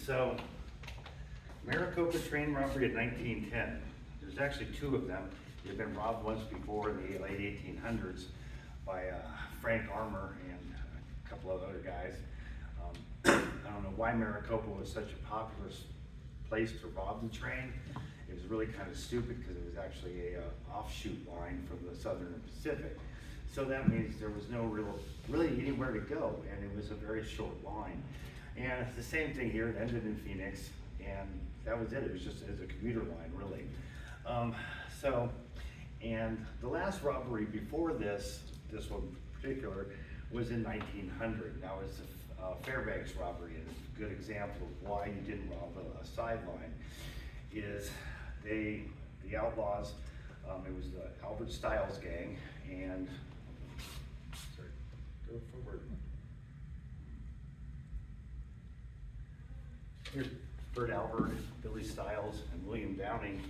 So, Maricopa train robbery in 1910. There's actually two of them. They've been robbed once before in the late 1800s by Frank Armour and a couple of other guys. I don't know why Maricopa was such a popular place to rob the train. It was really kind of stupid because it was actually a offshoot line from the Southern Pacific. So that means there was no really anywhere to go, and it was a very short line. And it's the same thing here. It ended in Phoenix, and that was it. It was just as a commuter line, really. And the last robbery before this one in particular, was in 1900. That was the Fairbanks robbery, and it's a good example of why you didn't rob a sideline. Is the outlaws, it was the Albert Stiles gang, and sorry, go forward. Here's Bert Albert, Billy Stiles, and William Downing.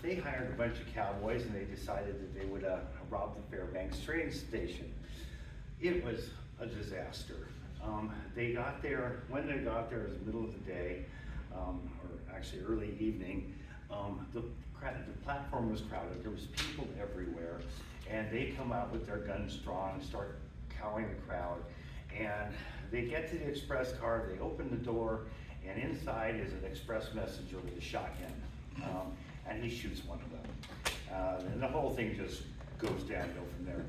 They hired a bunch of cowboys, and they decided that they would rob the Fairbanks train station. It was a disaster. They got there, when they got there, it was the middle of the day, or actually early evening. The platform was crowded. There was people everywhere, and they come out with their guns drawn, start cowing the crowd, and they get to the express car, they open the door, and inside is an express messenger with a shotgun, and he shoots one of them. And the whole thing just goes downhill from there.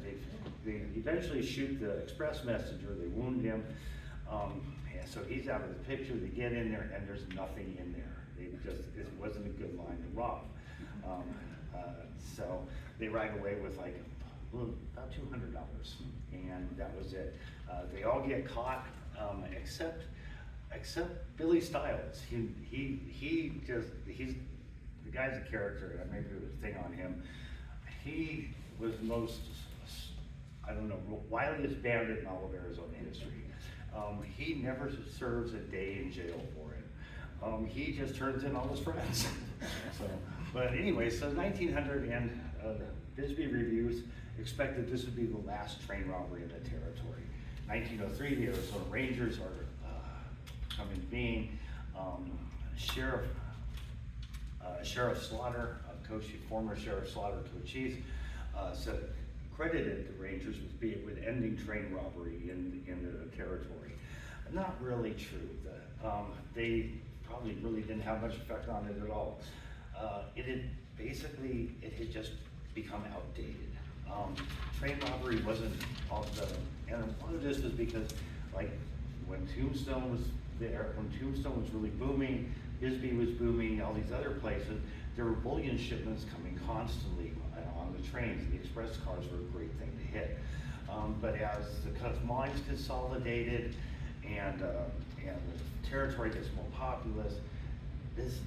They eventually shoot the express messenger, they wound him, and so he's out of the picture. They get in there, and there's nothing in there. It wasn't a good line to rob. So they ride away with like about $200, and that was it. They all get caught, except Billy Stiles. He's the guy's a character. I made a thing on him. He was the most, I don't know, wiliest bandit in all of Arizona history. He never serves a day in jail for it. He just turns in all his friends. But anyway, so 1900, and Bisbee Reviews expected this would be the last train robbery in the territory. 1903, the Arizona Rangers are come into being. Sheriff Slaughter, former Sheriff Slaughter Cochise, credited the Rangers with ending train robbery in the territory. Not really true. They probably really didn't have much effect on it at all. It had just become outdated. Train robbery wasn't and a lot of this was because, like, when Tombstone was there, when Tombstone was really booming, Bisbee was booming, all these other places, there were bullion shipments coming constantly on the trains. The express cars were a great thing to hit. But as the lines consolidated and the territory gets more populous,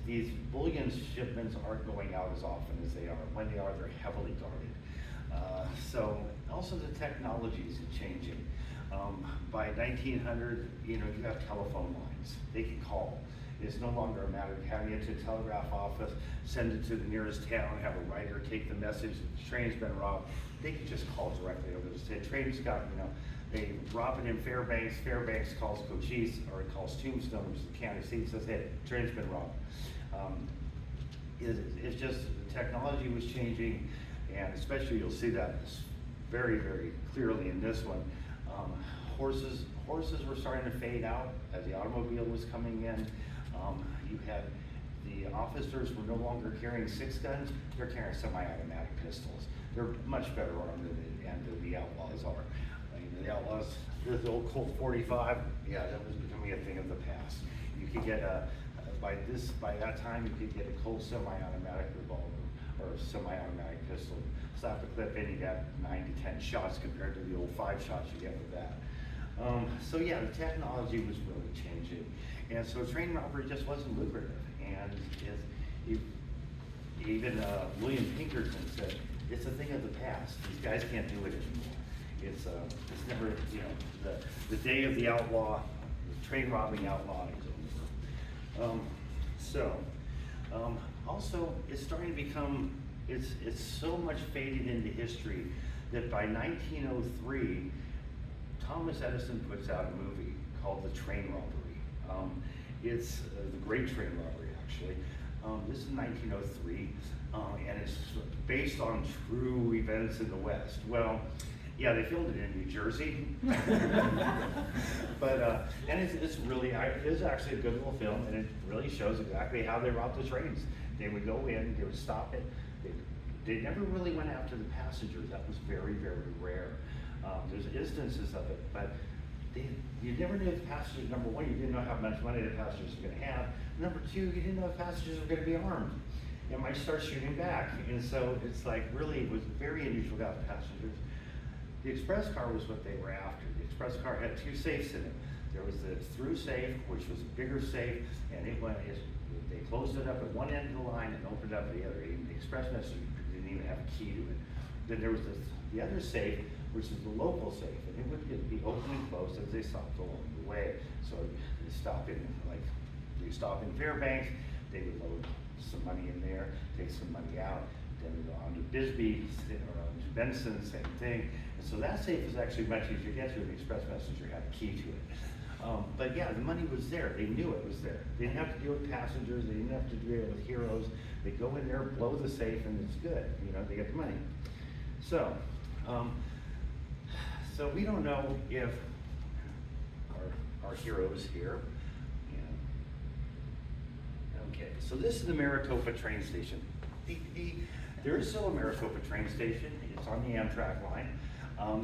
these bullion shipments aren't going out as often as they are. When they are, they're heavily guarded. So also the technologies are changing. By 1900, you have telephone lines. They can call. It's no longer a matter of having it to a telegraph office, send it to the nearest town, have a writer take the message that the train's been robbed. They can just call directly over the state. Train's got, they rob it in Fairbanks. Fairbanks calls Cochise, or it calls Tombstone, which is the county seat, says, hey, train's been robbed. It's just the technology was changing, and especially you'll see that very, very clearly in this one. Horses were starting to fade out as the automobile was coming in. You had the officers were no longer carrying 6 guns; they're carrying semi-automatic pistols. They're much better armed than the outlaws are. The outlaws, the old Colt 45, yeah, that was becoming a thing of the past. You could get by that time, you could get a Colt semi-automatic revolver or a semi-automatic pistol. Slap the clip in, you got 9 to 10 shots compared to the old 5 shots you get with that. So yeah, the technology was really changing, and so train robbery just wasn't lucrative. And even William Pinkerton said it's a thing of the past. These guys can't do it anymore. It's never, the day of the outlaw, the train robbing outlaw is over. Also, it's starting to become, it's so much faded into history that by 1903, Thomas Edison puts out a movie called The Train Robbery. It's the Great Train Robbery, actually. This is 1903, and it's based on true events in the West. Well, yeah, they filmed it in New Jersey, but and it's really, it is actually a good little film, and it really shows exactly how they robbed the trains. They would go in, they would stop it. They never really went after the passengers. That was very, very rare. There's instances of it, but you never knew the passengers. Number one, you didn't know how much money the passengers were going to have. Number two, you didn't know the passengers were going to be armed. They might start shooting back, and so it's like really it was very unusual about the passengers. The express car was what they were after. The express car had two safes in it. There was the through safe, which was a bigger safe, and they closed it up at one end of the line and opened up the other. Even the express messenger didn't even have a key to it. Then there was the other safe, which is the local safe, and it would be open and closed as they stopped along the way. So they stop in Fairbanks, they would load some money in there, take some money out, then we go on to Bisbee or on to Benson, same thing. And so that safe is actually much easier to get to, and the express messenger had a key to it. But yeah, the money was there. They knew it was there. They didn't have to deal with passengers. They didn't have to deal with heroes. They go in there, blow the safe, and it's good. You know, they get the money. So, so we don't know if our heroes here. Okay, so this is the Maricopa train station. There is still a Maricopa train station. It's on the Amtrak line.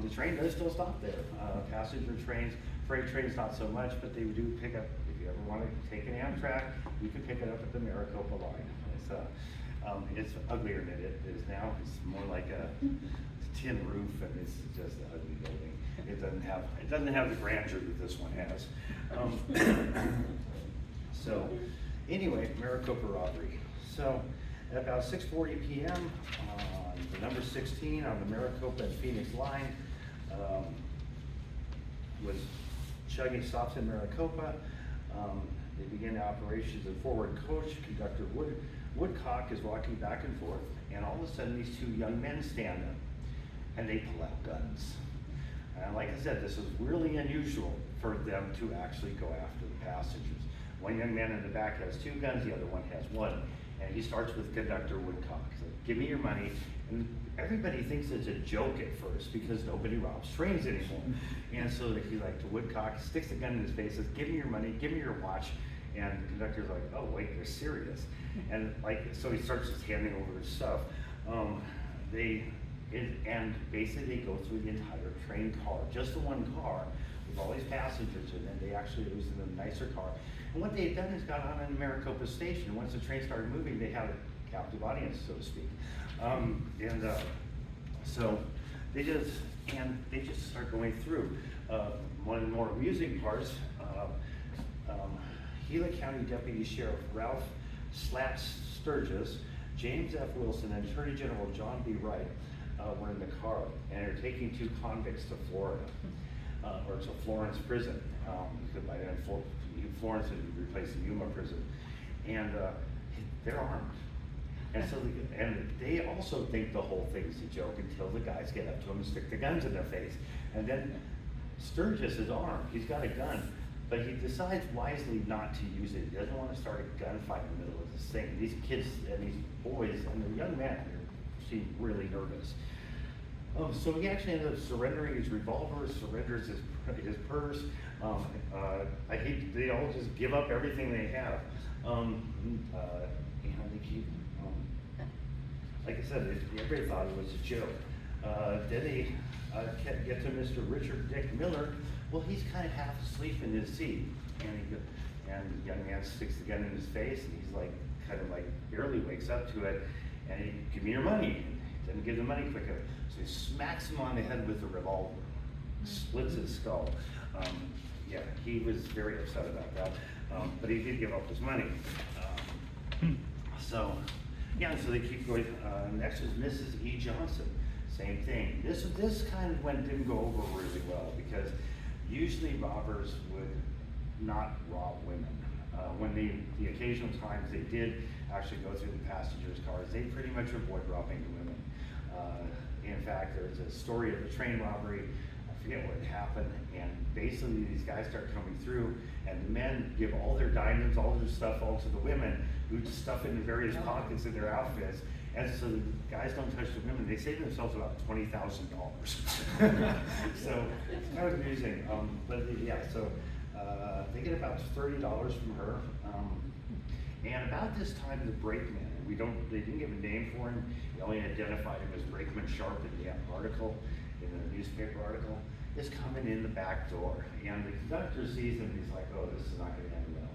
The train does still stop there. Passenger trains, freight trains not so much, but they do pick up, if you ever want to take an Amtrak, you can pick it up at the Maricopa line. It's uglier than it is now. It's more like a tin roof, and it's just an ugly building. It doesn't have the grandeur that this one has. So anyway, Maricopa robbery. So at about 6:40 p.m. on the number 16 on the Maricopa and Phoenix line was chugging stops in Maricopa. They begin operations in forward coach. Conductor Woodcock is walking back and forth, and all of a sudden these two young men stand up and they pull out guns. And like I said, this is really unusual for them to actually go after the passengers. One young man in the back has two guns, the other one has one. And he starts with Conductor Woodcock. So, give me your money. And everybody thinks it's a joke at first because nobody robs trains anymore. And so he's like to Woodcock, sticks the gun in his face, says, give me your money, give me your watch. And the conductor's like, oh wait, they're serious. And so he starts just handing over his stuff. And basically they go through the entire train car, just the one car, with all these passengers, and then they actually lose in a nicer car. And what they had done is got on in Maricopa Station. Once the train started moving, they had a captive audience, so to speak. So they just start going through. One of the more amusing parts, Gila County Deputy Sheriff Ralph Slaps Sturgis, James F. Wilson, and Attorney General John B. Wright were in the car, and they're taking two convicts to Florida, or to Florence prison, because by then Florence had replaced the Yuma prison, and they're armed. And so, and they also think the whole thing's a joke until the guys get up to them and stick the guns in their face. And then Sturgis is armed, he's got a gun, but he decides wisely not to use it. He doesn't want to start a gunfight in the middle of this thing. These kids and these boys and the young man seem really nervous. So he actually ended up surrendering his revolver, surrenders his purse. They all just give up everything they have. Like I said, everybody thought it was a joke. Then they get to Mr. Richard Dick Miller. Well, he's kind of half asleep in his seat, and the young man sticks the gun in his face, and he's like, kind of like barely wakes up to it, and he, give me your money. He doesn't give the money quick enough. So he smacks him on the head with a revolver, splits his skull. Yeah, he was very upset about that, but he did give up his money. So they keep going. Next is Mrs. E. Johnson, same thing. This kind of didn't go over really well because usually robbers would not rob women. When the occasional times they did actually go through the passengers' cars, they pretty much avoid robbing the women. In fact, there's a story of a train robbery. I forget what happened, and basically these guys start coming through, and the men give all their diamonds, all their stuff, all to the women, who just stuff it in various pockets in their outfits. And so the guys don't touch the women. They save themselves about $20,000. So it's kind of amusing. They get about $30 from her. And about this time, the brakeman, they didn't give a name for him. They only identified him as Brakeman Sharp in the article, in the newspaper article, is coming in the back door. And the conductor sees him, he's like, oh, this is not gonna end well.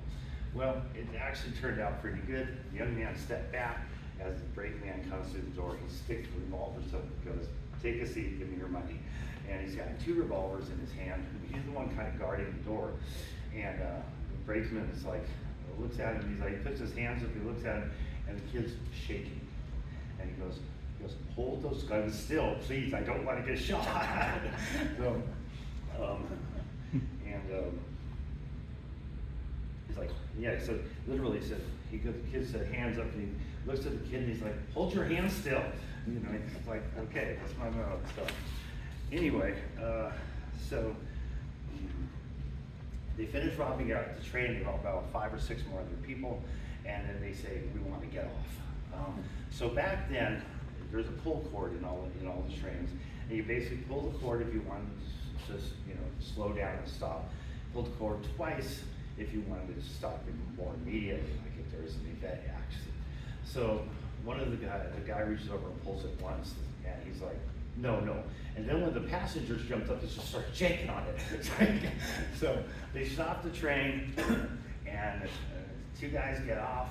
Well, it actually turned out pretty good. The young man stepped back. As the brakeman comes through the door, he sticks the revolvers up and goes, take a seat, give me your money. And he's got 2 revolvers in his hand. He's the one kind of guarding the door. And the brakeman is like, looks at him, he's like, he puts his hands up, he looks at him, and the kid's shaking. And he goes, hold those guns still, please, I don't want to get shot. He's like, yeah, so literally he said, the kid said, hands up, and he looks at the kid and he's like, hold your hands still. You know, he's like, okay, that's my mouth. So anyway, they finish robbing out the train, they rob about 5 or 6 more other people, and then they say, we want to get off. So back then, there's a pull cord in all the trains, and you basically pull the cord if you want to just, slow down and stop. Pull the cord twice if you wanted to stop it more immediately, like if there's an event accident. So the guy reaches over and pulls it once, and he's like, no. And then when the passengers jumped up, they just started shaking on it. So they stop the train, and 2 guys get off,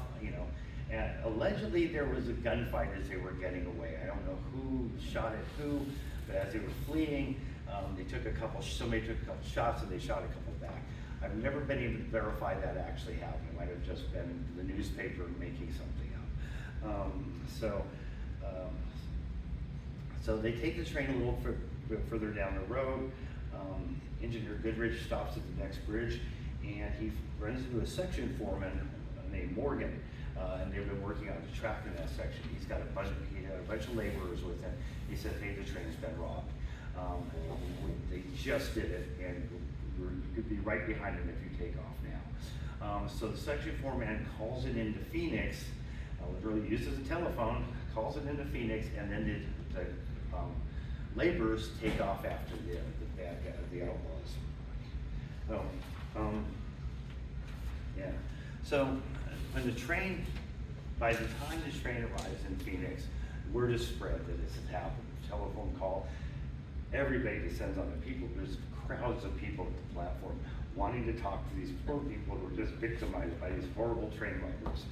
and allegedly there was a gunfight as they were getting away. I don't know who shot at who, but as they were fleeing, somebody took a couple shots and they shot a couple back. I've never been able to verify that actually happened. It might have just been the newspaper making something up. So they take the train a little further down the road. Engineer Goodrich stops at the next bridge, and he runs into a section foreman named Morgan, and they've been working on the track in that section. He had a bunch of laborers with him. He said, hey, the train's been robbed. They just did it, and you could be right behind him if you take off now. So the section foreman calls it into Phoenix, literally uses a telephone, calls it into Phoenix, and then the laborers take off after the bad guy, the outlaws. So by the time the train arrives in Phoenix, word is spread that this has happened. Telephone call, everybody descends on it. There's crowds of people at the platform wanting to talk to these poor people who were just victimized by these horrible train robbers.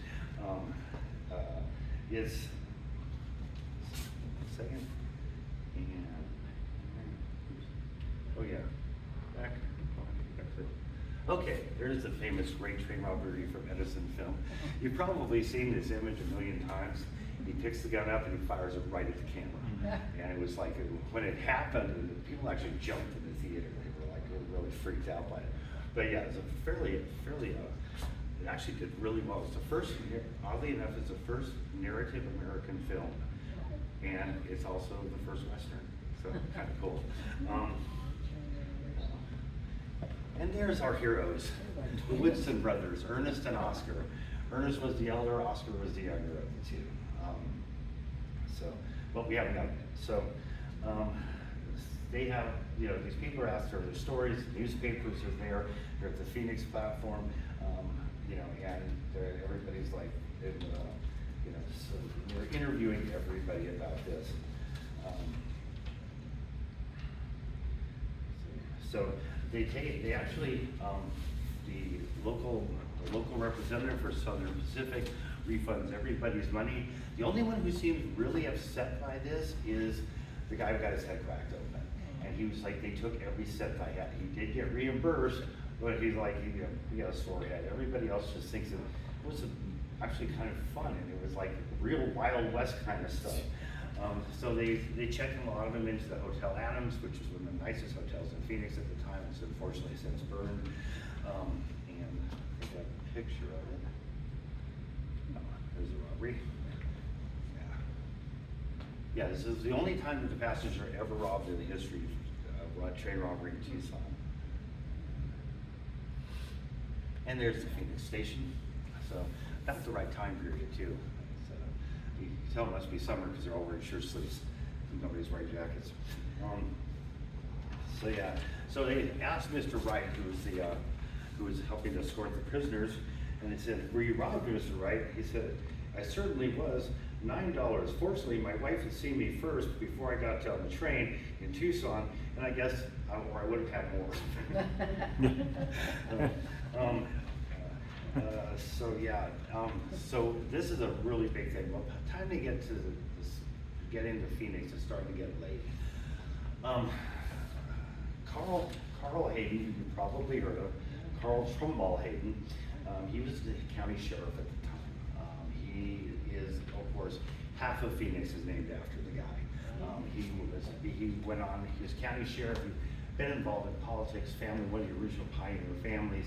Okay, there's the famous Great Train Robbery from Edison film. You've probably seen this image a million times. He picks the gun up and he fires it right at the camera. And it was like, when it happened, people actually jumped in the theater. They were like really freaked out by it. But yeah, it's a fairly, it actually did really well. It's the first, oddly enough, it's the first narrative American film. And it's also the first Western, so kind of cool. And there's our heroes, the Woodson brothers, Ernest and Oscar. Ernest was the elder, Oscar was the younger of the 2. But we haven't gotten it. So they have, these people are asked for their stories, newspapers are there, they're at the Phoenix platform, and everybody's like, so they're interviewing everybody about this. So they actually, the local representative for Southern Pacific refunds everybody's money. The only one who seems really upset by this is the guy who got his head cracked open. And he was like, they took every cent I had. He did get reimbursed, but he's like, he got a sore head. Everybody else just thinks it was actually kind of fun, and it was like real Wild West kind of stuff. So they checked a lot of them into the Hotel Adams, which was one of the nicest hotels in Phoenix at the time. It's unfortunately since burned. And I got a picture of it. There's a robbery. Yeah, this is the only time that the passengers are ever robbed in the history of train robbery in Tucson. And there's the Phoenix station. So that's the right time period too. So you can tell it must be summer because they're all wearing shirt sleeves. Nobody's wearing jackets. So yeah, so they asked Mr. Wright, who was helping to escort the prisoners, and they said, "Were you robbed, Mr. Wright?" He said, "I certainly was. $9. Fortunately, my wife had seen me first before I got on the train in Tucson, and I guess, or I would have had more." So yeah, so this is a really big thing. By the time they get to get into Phoenix, it's starting to get late. Carl Hayden, who you probably heard of, Carl Trumbull Hayden, he was the county sheriff at the time. He is, of course, half of Phoenix is named after the guy. He went on, he was county sheriff, he'd been involved in politics, one of the original pioneer families.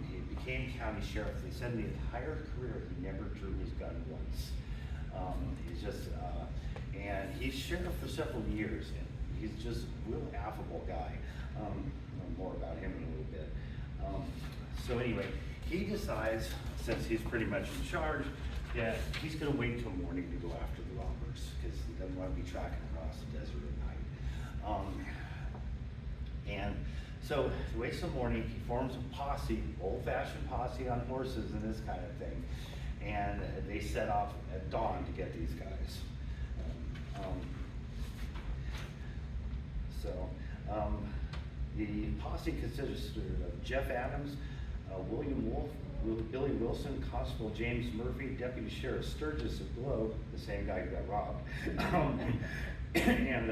He became county sheriff. They said in the entire career he never drew his gun once. He's just, and he's sheriff for several years, and he's just a real affable guy. More about him in a little bit. So anyway, he decides, since he's pretty much in charge, that he's going to wait till morning to go after the robbers because he doesn't want to be tracking across the desert at night. And so he waits till morning, he forms a posse, old-fashioned posse on horses and this kind of thing, and they set off at dawn to get these guys. The posse consisted of Jeff Adams, William Wolf, Billy Wilson, Constable James Murphy, Deputy Sheriff Sturgis of Globe, the same guy who got robbed, and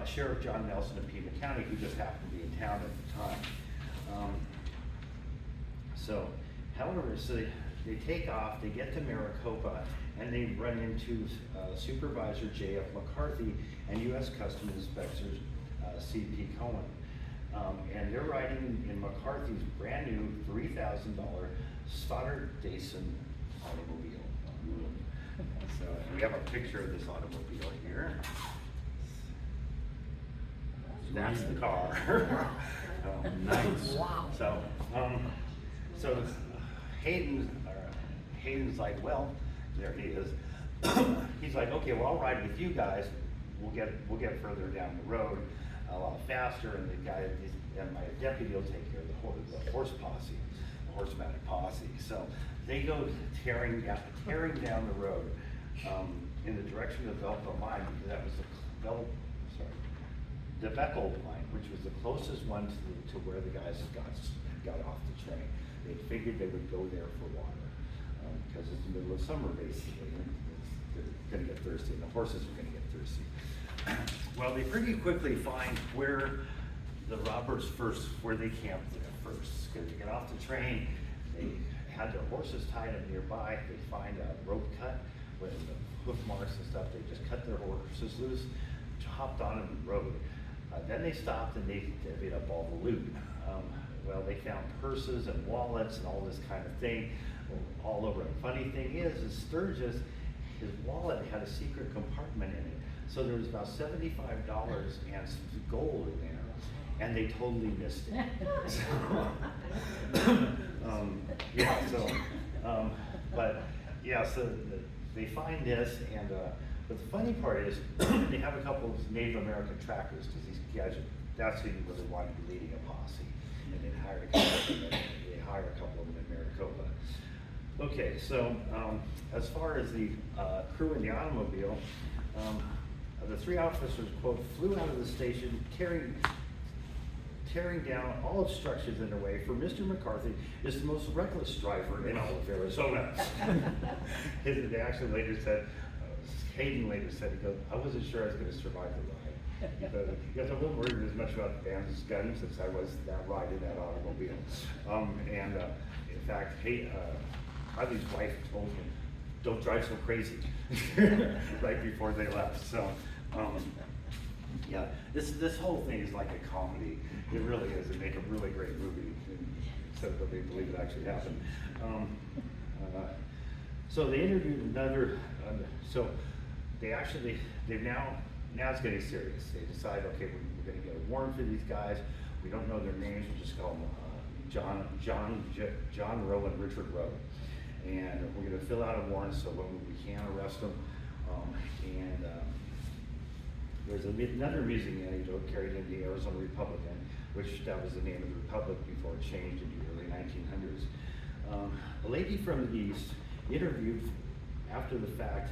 Sheriff John Nelson of Pima County, who just happened to be in town at the time. However, they take off, they get to Maricopa, and they run into Supervisor J.F. McCarthy and U.S. Customs Inspector C.P. Cohen. And they're riding in McCarthy's brand new $3,000 Stoddard Dason automobile. So we have a picture of this automobile here. That's the car. Nice. Wow. So Hayden's like, well, there he is. He's like, okay, well, I'll ride with you guys. We'll get further down the road a lot faster, and my deputy will take care of the horse posse, the horse-mounted posse. So they go tearing down the road in the direction of the Velpa Mine, because that was the Beckel Mine, which was the closest one to where the guys got off the train. They figured they would go there for water because it's the middle of summer basically, and they're going to get thirsty, and the horses are going to get thirsty. Well, they pretty quickly find where the robbers where they camped there first. Because they get off the train, they had their horses tied up nearby. They find a rope cut with the hoof marks and stuff. They just cut their horses loose, hopped on the road. Then they stopped and they divvied up all the loot. Well, they found purses and wallets and all this kind of thing all over. The funny thing is Sturgis, his wallet had a secret compartment in it. So there was about $75 and some gold in there, and they totally missed it. So they find this, and but the funny part is they have a couple of Native American trackers, because these guys, that's who really wanted to be leading a posse, and they hire a couple of them in Maricopa. Okay, so as far as the crew in the automobile, the three officers, quote, flew out of the station, tearing down all obstructions in their way, for Mr. McCarthy is the most reckless driver in all of Arizona. They actually later said, Hayden later said, he goes, I wasn't sure I was going to survive the ride. Because I wasn't worried as much about the band's guns as I was that ride in that automobile. In fact, Riley's wife told him, don't drive so crazy, right before they left. So, yeah, this whole thing is like a comedy. It really is. It made a really great movie, except that they believe it actually happened. So they interviewed another. So they've now now it's getting serious. They decide, okay, we're gonna get a warrant for these guys. We don't know their names, we'll just call them John Rowe and Richard Rowe. And we're gonna fill out a warrant so when we can arrest them. There's another amusing anecdote carried in the Arizona Republican, which that was the name of the republic before it changed in the early 1900s. A lady from the East interviewed after the fact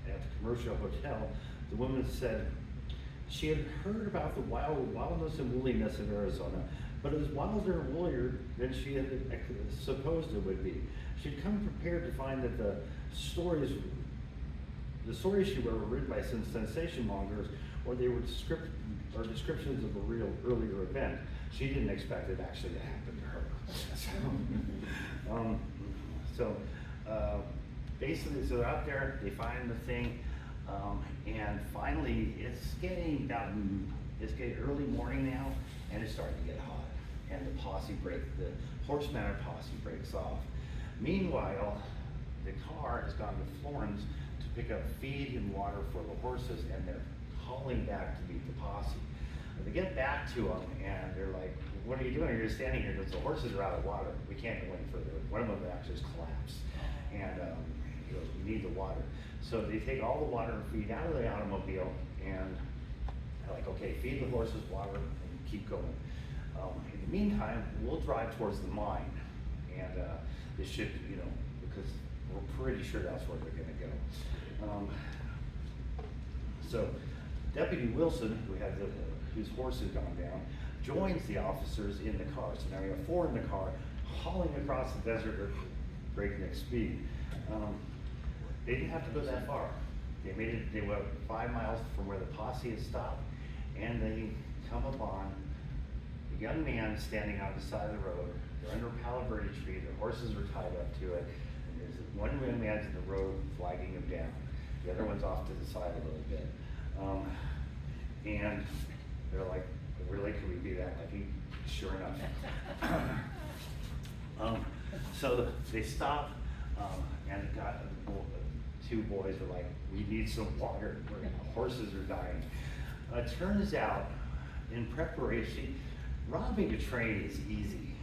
at the commercial hotel. The woman said she had heard about the wildness and woolliness of Arizona, but it was wilder and woollier than she had supposed it would be. She'd come prepared to find that the stories she wrote were written by some sensation mongers, or they were descriptions of a real earlier event. She didn't expect it actually to happen to her. Basically, so they're out there, they find the thing, and finally it's getting early morning now, and it's starting to get hot, and the horse manor posse breaks off. Meanwhile, the car has gone to Florence to pick up feed and water for the horses, and they're hauling back to meet the posse. They get back to them, and they're like, "What are you doing? You're standing here because the horses are out of water. We can't go any further." One of them actually just collapsed, and he goes, "We need the water." So they take all the water and feed out of the automobile, and they're like, "Okay, feed the horses water and keep going. In the meantime, we'll drive towards the mine, and they should, because we're pretty sure that's where they're going to go." So Deputy Woodson, whose horse had gone down, joins the officers in the car. So now we have 4 in the car, hauling across the desert at breakneck speed. They didn't have to go that far. They went 5 miles from where the posse had stopped, and they come upon a young man standing on the side of the road. They're under a palo verde tree, their horses are tied up to it, and there's one man's in the road flagging him down. The other one's off to the side a little bit. And they're like, "Really, can we do that?" Like, sure enough. So they stop, and got 2 boys are like, "We need some water. Horses are dying." It turns out, in preparation, robbing a train is easy.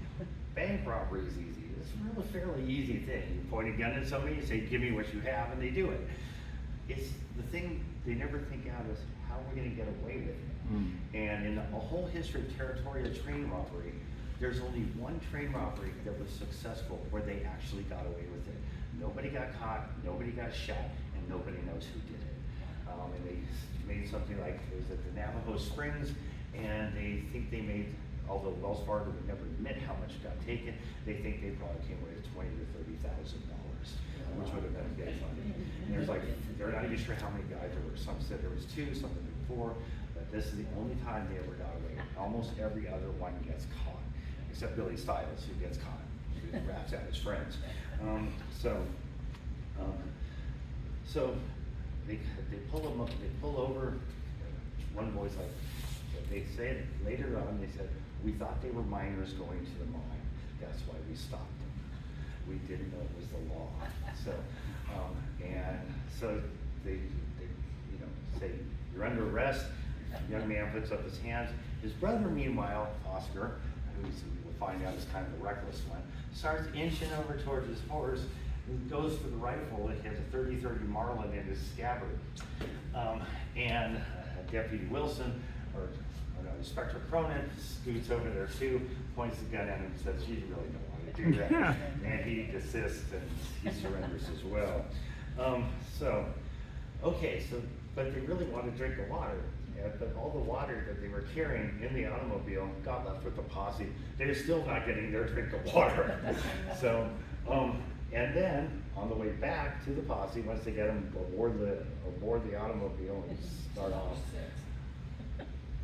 Bank robbery is easy. It's a fairly easy thing. You point a gun at somebody, you say, "Give me what you have," and they do it. It's the thing they never think out is, how are we going to get away with it? And in the whole history of Territorial train robbery, there's only one train robbery that was successful where they actually got away with it. Nobody got caught, nobody got shot, and nobody knows who did it. And they made something like, it was at the Navajo Springs, and they think they made, although Wells Fargo would never admit how much got taken, they think they probably came away with $20,000 to $30,000, which would have been a big money. And there's like, they're not even sure how many guys there were. Some said there was 2, some said 4, but this is the only time they ever got away. Almost every other one gets caught, except Billy Stiles, who gets caught, who rats out his friends. So they pull them up, they pull over. One boy's like, they said later on, they said, "We thought they were miners going to the mine. That's why we stopped them. We didn't know it was the law." So they say, "You're under arrest." The young man puts up his hands. His brother, meanwhile, Oscar, who we'll find out is kind of a reckless one, starts inching over towards his horse and goes for the rifle. He has a .30-30 Marlin in his scabbard. Deputy Woodson, Inspector Cronin, scoots over there too, points the gun at him and says, "You really don't want to do that." And he desists and he surrenders as well. But they really want to drink the water. But all the water that they were carrying in the automobile got left with the posse. They're still not getting their drink of water. And then on the way back to the posse, once they get them aboard the automobile and start off,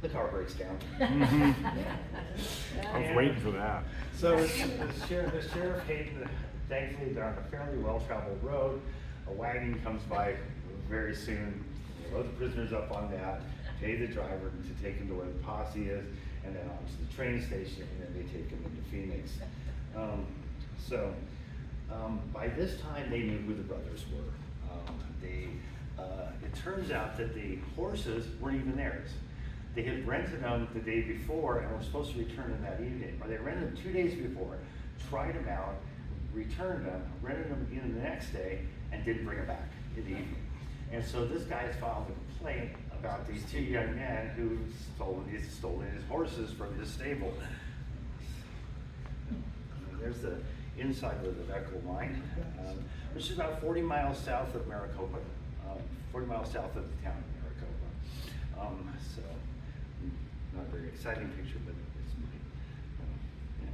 the car breaks down. I was waiting for that. So the sheriff Hayden, thankfully they're on a fairly well-traveled road. A wagon comes by very soon. They load the prisoners up on that, pay the driver to take him to where the posse is, and then on to the train station, and then they take him into Phoenix. By this time they knew who the brothers were. It turns out that the horses weren't even theirs. They had rented them the day before and were supposed to return them that evening, or they rented them 2 days before, tried them out, returned them, rented them again the next day, and didn't bring them back in the evening. And so this guy has filed a complaint about these two young men who stolen his horses from his stable. There's the inside of the Veckel mine, which is about 40 miles south of Maricopa, 40 miles south of the town of Maricopa. So, not a very exciting picture, but it's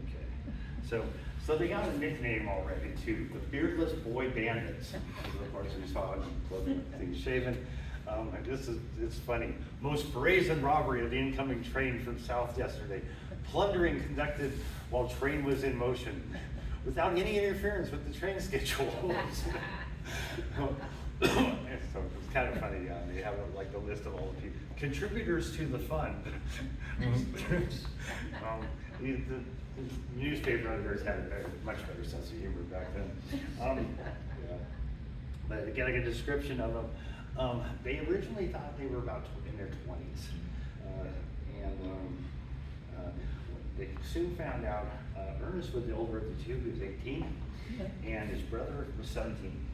okay. So they got a nickname already too, the Beardless Boy Bandits. Of course, we saw things shaven. It's funny. Most brazen robbery of the incoming train from south yesterday. Plundering conducted while train was in motion, without any interference with the train schedule. So it's kind of funny. They have like the list of all the people contributors to the fund. The newspaper editors had a much better sense of humor back then. Yeah. But again, I get a description of them. They originally thought they were about in their 20s, they soon found out Ernest was the older of the two. He was 18, and his brother was 17.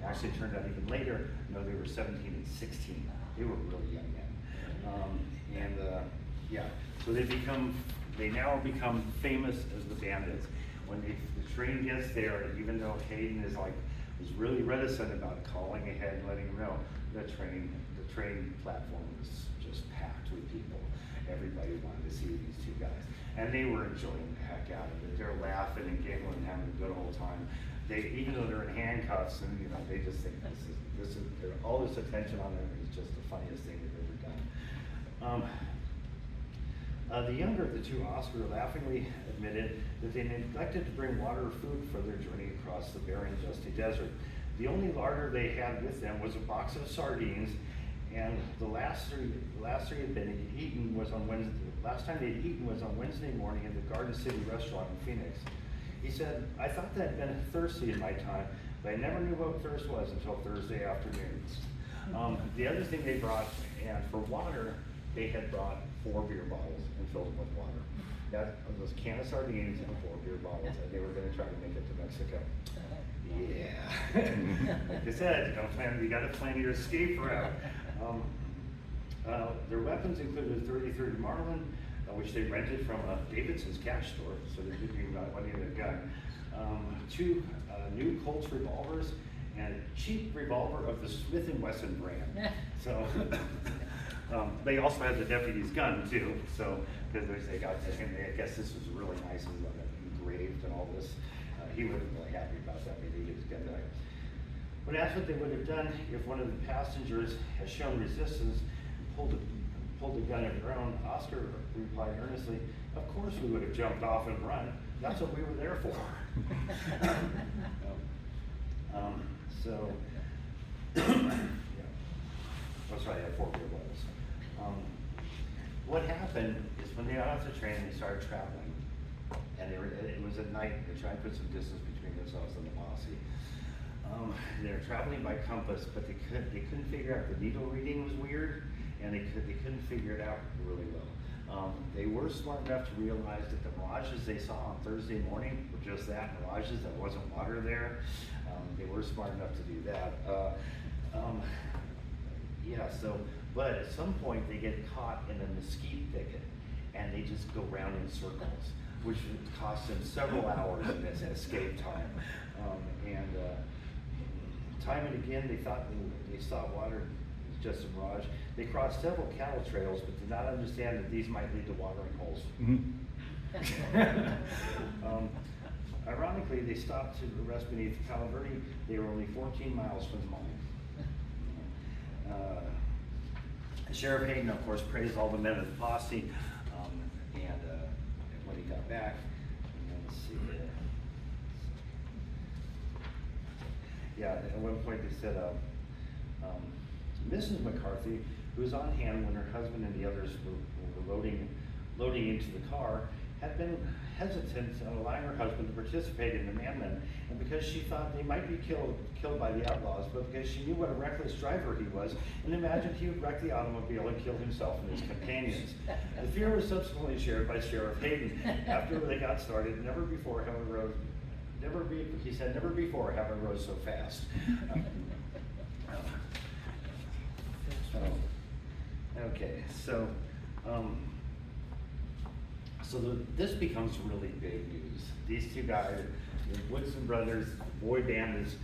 Actually, it turned out even later, no, they were 17 and 16. They were really young men. Yeah, so they now become famous as the Bandits. When the train gets there, even though Hayden was really reticent about calling ahead and letting them know, the train platform was just packed with people. Everybody wanted to see these two guys. And they were enjoying the heck out of it. They're laughing and giggling and having a good old time. Even though they're in handcuffs, and they just think all this attention on them is just the funniest thing they've ever done. The younger of the two, Oscar, laughingly admitted that they neglected to bring water or food for their journey across the barren, dusty desert. The only larder they had with them was a box of sardines, and the last three had been eaten was on Wednesday. Last time they'd eaten was on Wednesday morning at the Garden City restaurant in Phoenix. He said, "I thought that I'd been thirsty in my time, but I never knew what thirst was until Thursday afternoon." The other thing they brought, and for water, they had brought 4 beer bottles and filled them with water. That was a can of sardines and 4 beer bottles, and they were going to try to make it to Mexico. Yeah. Like I said, you got to plan your escape route. Their weapons included a .30-30 Marlin, which they rented from Davidson's cash store, so they didn't even need a gun. 2 new Colts revolvers, and a cheap revolver of the Smith & Wesson brand. So they also had the deputy's gun too, so because they got this, and I guess this was really nice, it was engraved and all this. He wasn't really happy about that, maybe he was gonna die. When asked what they would have done if one of the passengers had shown resistance and pulled the gun of their own, Oscar replied earnestly, "Of course we would have jumped off and run. That's what we were there for." That's right, I had 4 beer bottles. What happened is when they got off the train, they started traveling. And it was at night. They tried to put some distance between themselves and the posse. They were traveling by compass, but they couldn't figure out, the needle reading was weird, and they couldn't figure it out really well. They were smart enough to realize that the mirages they saw on Thursday morning were just that, mirages. There wasn't water there. They were smart enough to do that. But at some point they get caught in a mesquite thicket, and they just go round in circles, which would cost them several hours in this escape time. Time and again, they thought they saw water, it was just a mirage. They crossed several cattle trails, but did not understand that these might lead to watering holes. Ironically, they stopped to rest beneath Palo Verde. They were only 14 miles from the mine. Sheriff Hayden, of course, praised all the men of the posse, and when he got back, let's see. Yeah, at one point they said, Mrs. McCarthy, who was on hand when her husband and the others were loading into the car, had been hesitant on allowing her husband to participate in the man-men, and because she thought they might be killed by the outlaws, but because she knew what a reckless driver he was, and imagined he would wreck the automobile and kill himself and his companions. The fear was subsequently shared by Sheriff Hayden. After they got started, he said, never before have I rode so fast. Okay, so this becomes really big news. These two guys, the Woodson brothers, the boy band is,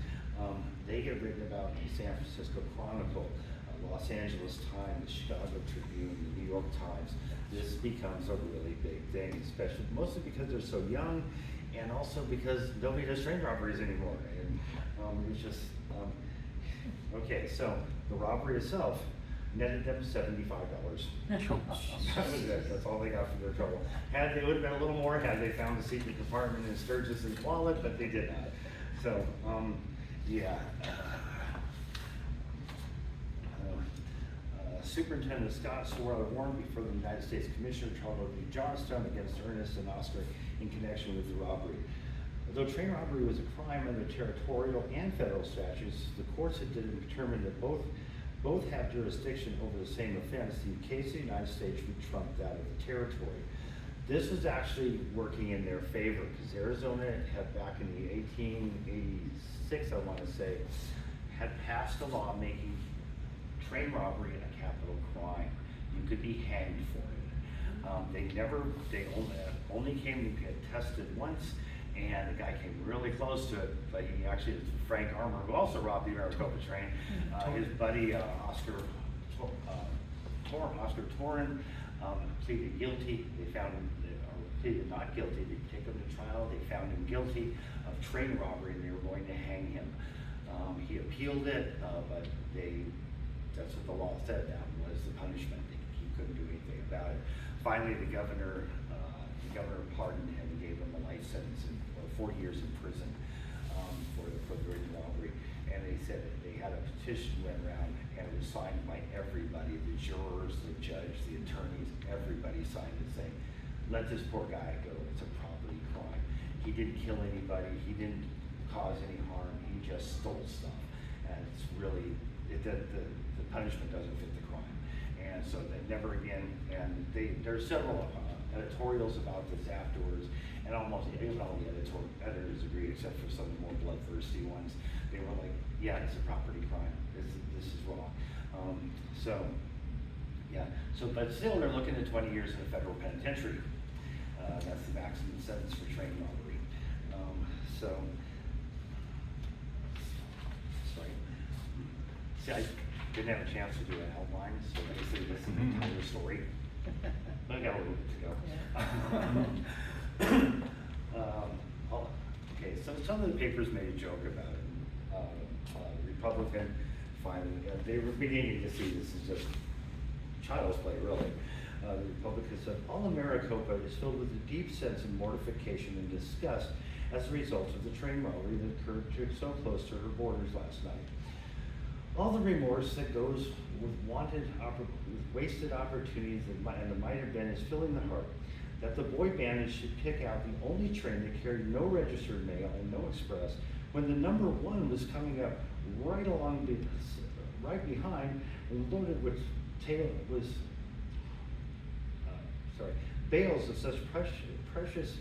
they get written about in the San Francisco Chronicle, Los Angeles Times, the Chicago Tribune, the New York Times. This becomes a really big thing, especially mostly because they're so young, and also because nobody does train robberies anymore. And it's just okay. So the robbery itself netted them $75. That was it. That's all they got for their trouble. It would have been a little more had they found a secret compartment in Sturgis's wallet, but they did not. So yeah. Superintendent Scott swore out a warrant before the United States Commissioner Charles V. Johnstone against Ernest and Oscar in connection with the robbery. Though train robbery was a crime under territorial and federal statutes, the courts had determined that both have jurisdiction over the same offense. The case of the United States would trump that of the territory. This was actually working in their favor because Arizona had, back in the 1886, I want to say, had passed a law making train robbery a capital crime. You could be hanged for it. They only came to get tested once, and the guy came really close to it, but he actually, Frank Armour, who also robbed the Maricopa train, his buddy Oscar Torin pleaded guilty. They found him, or pleaded not guilty. They take him to trial. They found him guilty of train robbery, and they were going to hang him. He appealed it, but that's what the law said. That was the punishment. He couldn't do anything about it. Finally, the governor pardoned him and gave him a life sentence, 4 years in prison for the robbery. And they said they had a petition went around, and it was signed by everybody, the jurors, the judge, the attorneys, everybody signed it saying, let this poor guy go. It's a property crime. He didn't kill anybody. He didn't cause any harm. He just stole stuff. And it's really, the punishment doesn't fit the crime. And so they never again, and there's several editorials about this afterwards, and almost even all the editors agree, except for some of the more bloodthirsty ones. They were like, yeah, it's a property crime. This is wrong. But still they're looking at 20 years in a federal penitentiary. That's the maximum sentence for train robbery. Sorry. See, I didn't have a chance to do an outline, so basically this is the entire story. But I got a little bit to go. Okay, so some of the papers made a joke about it. Republican finally, they were beginning to see this is just child's play, really. The Republican said, all of Maricopa is filled with a deep sense of mortification and disgust as a result of the train robbery that occurred so close to her borders last night. All the remorse that goes with wasted opportunities and the might have been is filling the heart. That the boy bandits should pick out the only train that carried no registered mail and no express, when the number one was coming up right behind and loaded with bales of such precious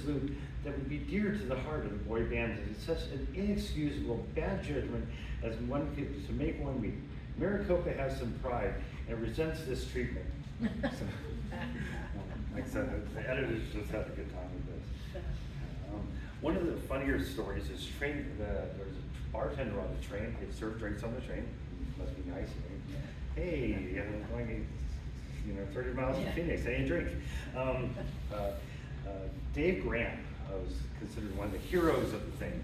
loot that would be dear to the heart of the boy bandits. It's such an inexcusable bad judgment as one could to make one weep. Maricopa has some pride and resents this treatment. So, like I said, the editors just had a good time with this. One of the funnier stories is there's a bartender on the train. They serve drinks on the train. Must be nice. Hey, I'm going 30 miles from Phoenix. Any drink? Dave Graham was considered one of the heroes of the thing.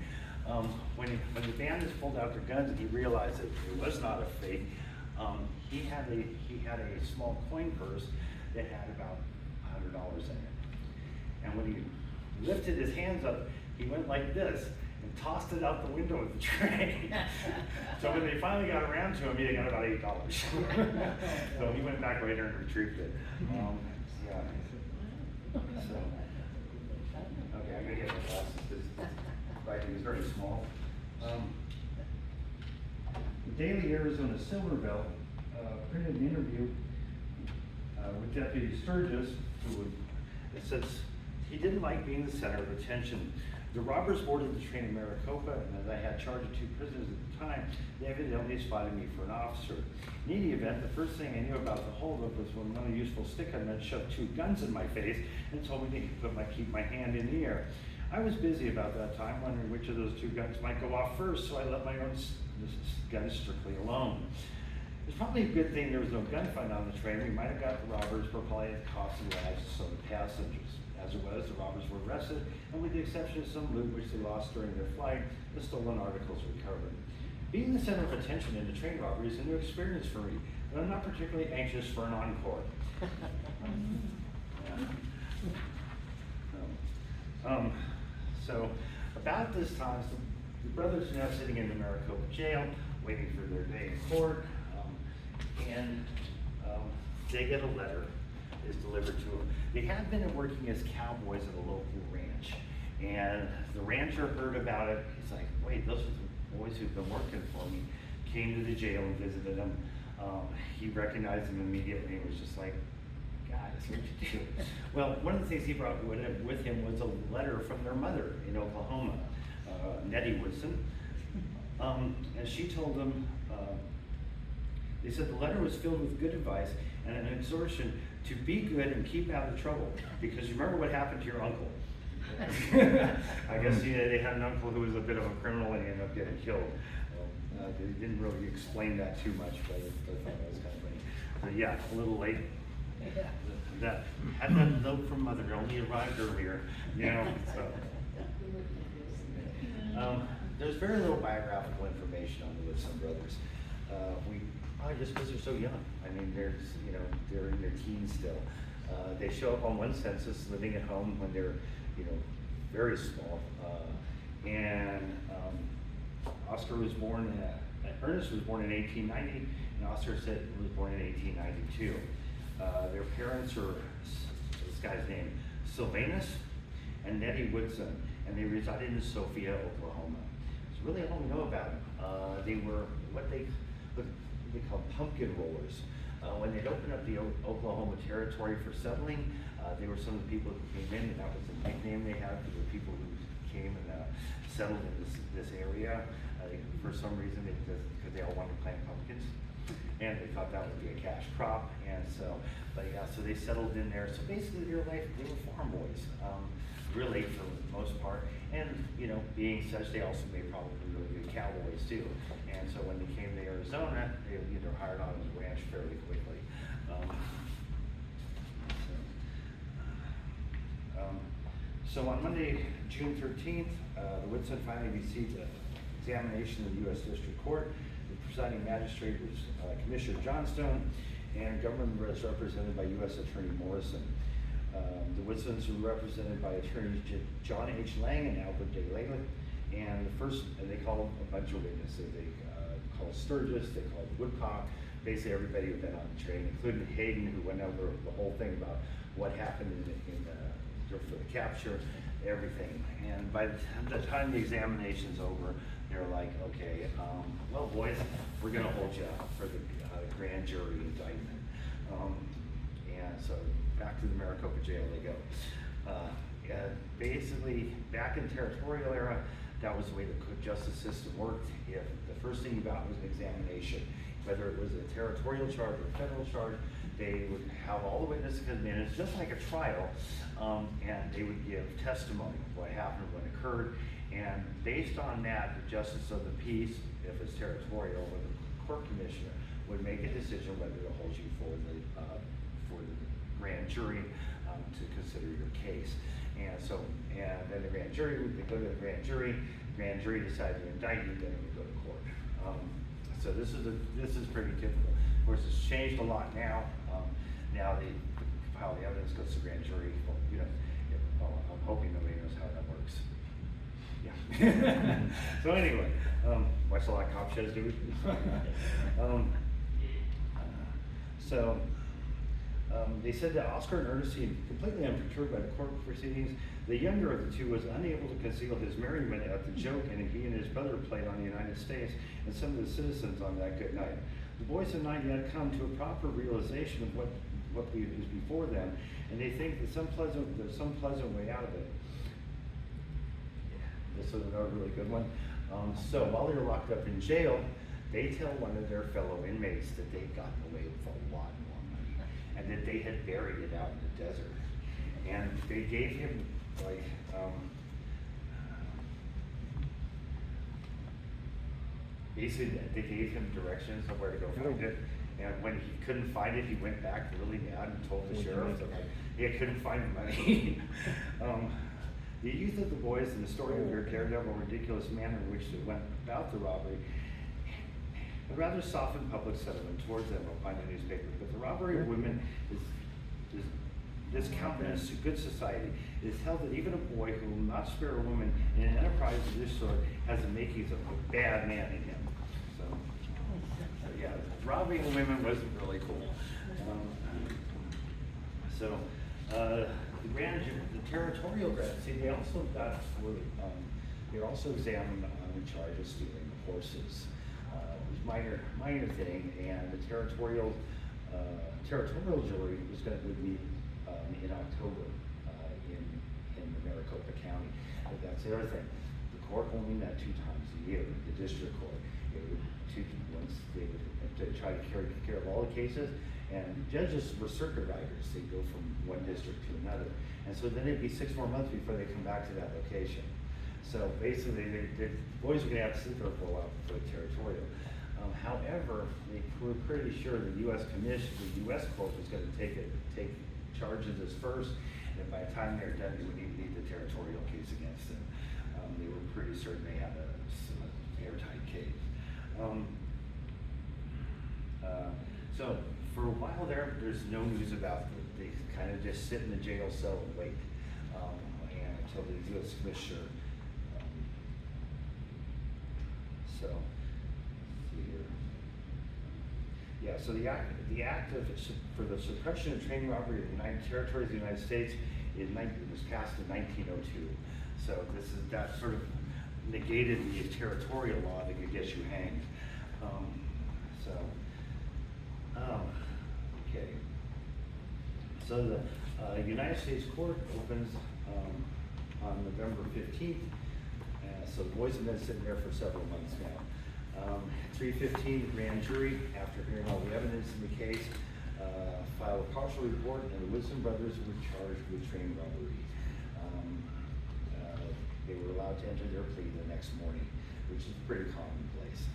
When the bandits pulled out their guns and he realized that it was not a fake, he had a small coin purse that had about $100 in it. And when he lifted his hands up, he went like this and tossed it out the window of the train. So when they finally got around to him, he got about $8. So he went back later and retrieved it. So, okay, I'm gonna get my glasses, this writing is very small. The Daily Arizona Silver Bell printed an interview with Deputy Sturgis, it says, he didn't like being the center of attention. The robbers boarded the train in Maricopa, and as I had charge of 2 prisoners at the time, they evidently spotted me for an officer. In any event, the first thing I knew about the holdup was when one useful stick I met shoved 2 guns in my face and told me to keep my hand in the air. I was busy about that time, wondering which of those 2 guns might go off first, so I let my own gun strictly alone. It's probably a good thing there was no gunfight on the train. We might have got the robbers, but probably at the cost of the lives of some of the passengers. As it was, the robbers were arrested, and with the exception of some loot which they lost during their flight, the stolen articles recovered. Being the center of attention in a train robbery is a new experience for me, but I'm not particularly anxious for an encore. So about this time, the brothers are now sitting in the Maricopa jail, waiting for their day in court, and they get a letter is delivered to them. They had been working as cowboys at a local ranch, and the rancher heard about it. He's like, wait, those are the boys who've been working for me. Came to the jail and visited them. He recognized them immediately and was just like, God, that's what you do. Well, one of the things he brought with him was a letter from their mother in Oklahoma, Nettie Woodson. And she told them, they said the letter was filled with good advice and an exhortation to be good and keep out of trouble, because you remember what happened to your uncle. I guess they had an uncle who was a bit of a criminal and he ended up getting killed. They didn't really explain that too much, but I thought that was kind of funny. But yeah, a little late. That had that note from mother, only arrived earlier, you know. So. There's very little biographical information on the Woodson brothers. Probably just because they're so young. I mean, they're in their teens still. They show up on one census living at home when they're, very small. Oscar was born, Ernest was born in 1890, and Oscar was born in 1892. Their parents are, this guy's name, Sylvanus and Nettie Woodson, and they resided in Sophia, Oklahoma. It's really all we know about them. They were what they call pumpkin rollers. When they'd opened up the Oklahoma Territory for settling, they were some of the people who came in, and that was the nickname they had for the people who came and settled in this area. For some reason, because they all wanted to plant pumpkins, and they thought that would be a cash crop, and so, but yeah, so they settled in there. So basically, their life, they were farm boys, really for the most part, and being such, they also made probably really good cowboys too. And so when they came to Arizona, they were hired on as a ranch fairly quickly. So on Monday, June 13th, the Woodson finally received an examination in the U.S. District Court. The presiding magistrate was Commissioner Johnstone, and government was represented by U.S. Attorney Morrison. The Woodsons were represented by attorneys John H. Lang and Albert Day Layland, and they called a bunch of witnesses. They called Sturgis, they called Woodcock, basically everybody who'd been on the train, including Hayden, who went over the whole thing about what happened for the capture, everything. And by the time the examination's over, they're like, okay, well, boys, we're going to hold you up for the grand jury indictment. And so back to the Maricopa jail they go. Basically, back in the Territorial era, that was the way the justice system worked. If the first thing you got was an examination, whether it was a territorial charge or a federal charge, they would have all the witnesses come in. It's just like a trial, and they would give testimony of what happened, what occurred, and based on that, the justice of the peace, if it's territorial, or the court commissioner, would make a decision whether to hold you for the grand jury to consider your case. And then the grand jury would go to the grand jury decides to indict you, then it would go to court. So this is pretty typical. Of course, it's changed a lot now. Now how the evidence goes to grand jury. Well, I'm hoping nobody knows how that works. Yeah. So anyway, watch a lot of cop shows, do we? They said that Oscar and Ernestine, completely unperturbed by the court proceedings, the younger of the two was unable to conceal his merriment at the joke and he and his brother played on the United States and some of the citizens on that good night. The boys had not yet come to a proper realization of what is before them, and they think that there's some pleasant way out of it. This is another really good one. So while they were locked up in jail, they tell one of their fellow inmates that they'd gotten away with a lot more money and that they had buried it out in the desert. And they gave him like, basically they gave him directions of where to go find it. And when he couldn't find it, he went back really mad and told the sheriff that like, he couldn't find the money. The youth of the boys and the story of their daredevil, ridiculous manner in which they went about the robbery a rather softened public sentiment towards them, will find the newspaper. But the robbery of women is this countenance to good society. It is held that even a boy who will not spare a woman in an enterprise of this sort has the makings of a bad man in him. So yeah, robbing women wasn't really cool. The Territorial grad, see, they also got they were also examined on the charge of stealing horses. It was minor thing, and the Territorial jury would meet in October in Maricopa County. But that's the other thing. The court only met 2 times a year. The district court, once they would try to take care of all the cases. And judges were circuit riders. They go from one district to another. And so then it'd be 6 more months before they come back to that location. So basically, the boys were gonna have to sit there for a while for the Territorial. However, they were pretty sure the U.S. court was gonna take charges as first, and by the time they're done, they would even need the Territorial case against them. They were pretty certain they had an airtight case. So for a while there's no news about them. They kind of just sit in the jail cell and wait, and until the U.S. Commissioner. So, let's see here. Yeah, so the act for the suppression of train robbery in the United Territories of the United States was passed in 1902. So that sort of negated the territorial law that could get you hanged. Okay. So the United States Court opens on November 15th. So the boys have been sitting there for several months now. 3:15, the grand jury, after hearing all the evidence in the case, filed a partial report, and the Woodson brothers were charged with train robbery. They were allowed to enter their plea the next morning, which is pretty commonplace.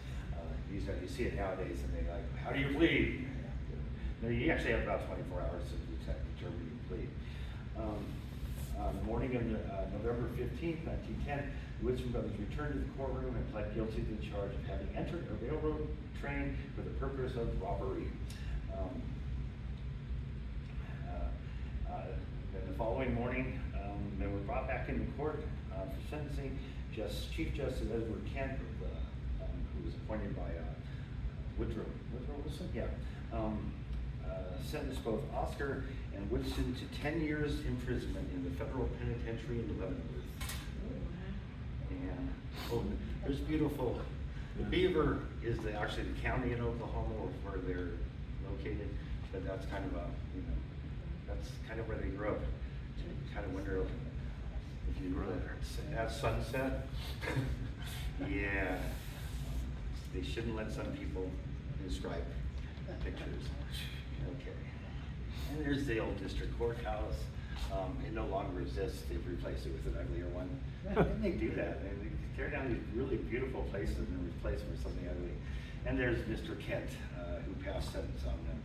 You see it nowadays, and they're like, "How do you plead?" No, you actually have about 24 hours to determine your plea. On the morning of November 15th, 1910, the Woodson brothers returned to the courtroom and pled guilty to the charge of having entered a railroad train for the purpose of robbery. Then the following morning, they were brought back into court for sentencing. Chief Justice Edward Kent, who was appointed by Woodrow Wilson, sentenced both Oscar and Woodson to 10 years imprisonment in the federal penitentiary in Leavenworth. And there's beautiful. The Beaver is actually the county in Oklahoma where they're located, but that's kind of that's kind of where they grew up. You kind of wonder if you really at sunset. Yeah, they shouldn't let some people describe pictures. Okay, and there's the old district courthouse. It no longer exists. They've replaced it with an uglier one. And they do that. They tear down these really beautiful places and replace them with something ugly. And there's Mr. Kent, who passed sentence on them.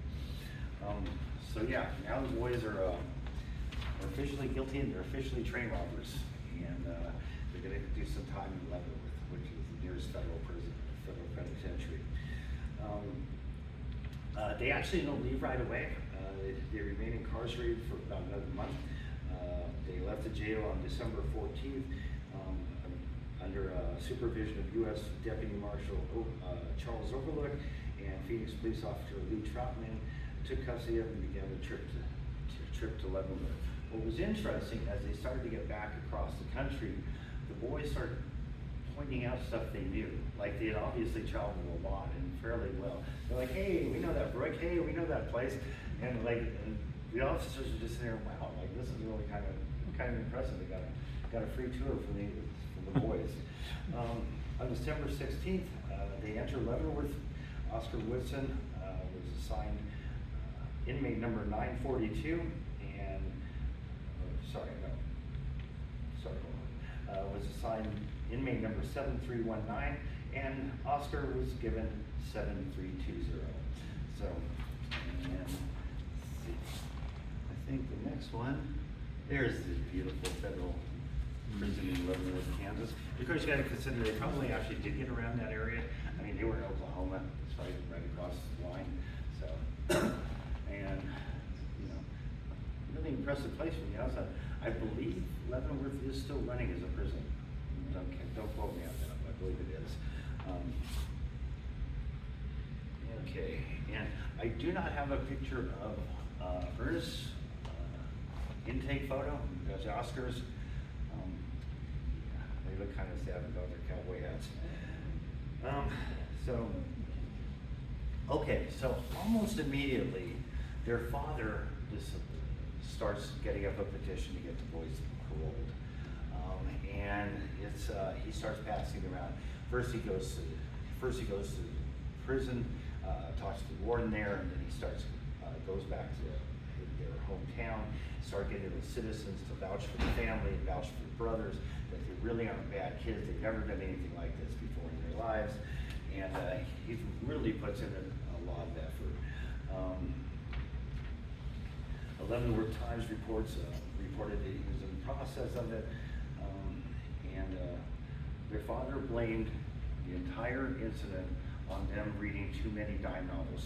So yeah, now the boys are officially guilty and they're officially train robbers. And they're going to do some time in Leavenworth, which is the nearest federal prison, federal penitentiary. They actually don't leave right away. They remain incarcerated for about another month. They left the jail on December 14th under supervision of U.S. Deputy Marshal Charles Overlook and Phoenix Police Officer Lee Troutman. took custody of him and began the trip to Leavenworth. What was interesting, as they started to get back across the country, the boys started pointing out stuff they knew. Like they had obviously traveled a lot and fairly well. They're like, hey, we know that brook, hey, we know that place. And the officers are just there, wow, like this is really kind of impressive. They got a free tour for the boys. On December 16th, they entered Leavenworth. Oscar Woodson was assigned inmate number 942 and, was assigned inmate number 7319, and Oscar was given 7320. So, and let's see, I think the next one, there's the beautiful federal prison in Leavenworth, Kansas. Of course, you got to consider they probably actually did get around that area. I mean, they were in Oklahoma, it's right across the line. So, and really impressive place from the outside. I believe Leavenworth is still running as a prison. Don't quote me on that, but I believe it is. Okay, and I do not have a picture of Ernest's intake photo. There's Oscar's. They look kind of sad about their cowboy hats. So almost immediately, their father just starts getting up a petition to get the boys paroled. And he starts passing around. First he goes to prison, talks to the warden there, and then he goes back to their hometown, start getting the citizens to vouch for the family and vouch for the brothers, that they really aren't bad kids. They've never done anything like this before in their lives. And he really puts in a lot of effort. Leavenworth Times reported that he was in the process of it, and their father blamed the entire incident on them reading too many dime novels.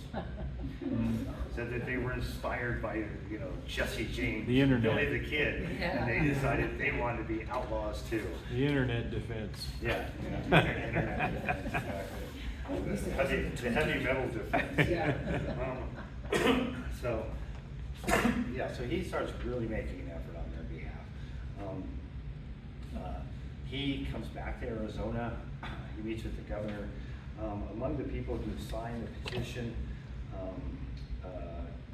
Said that they were inspired by, Jesse James, the internet, Billy the Kid, and they decided they wanted to be outlaws too. The internet defense. Yeah, internet defense, exactly. The heavy metal defense. Yeah. So he starts really making an effort on their behalf. He comes back to Arizona. He meets with the governor. Among the people who signed the petition,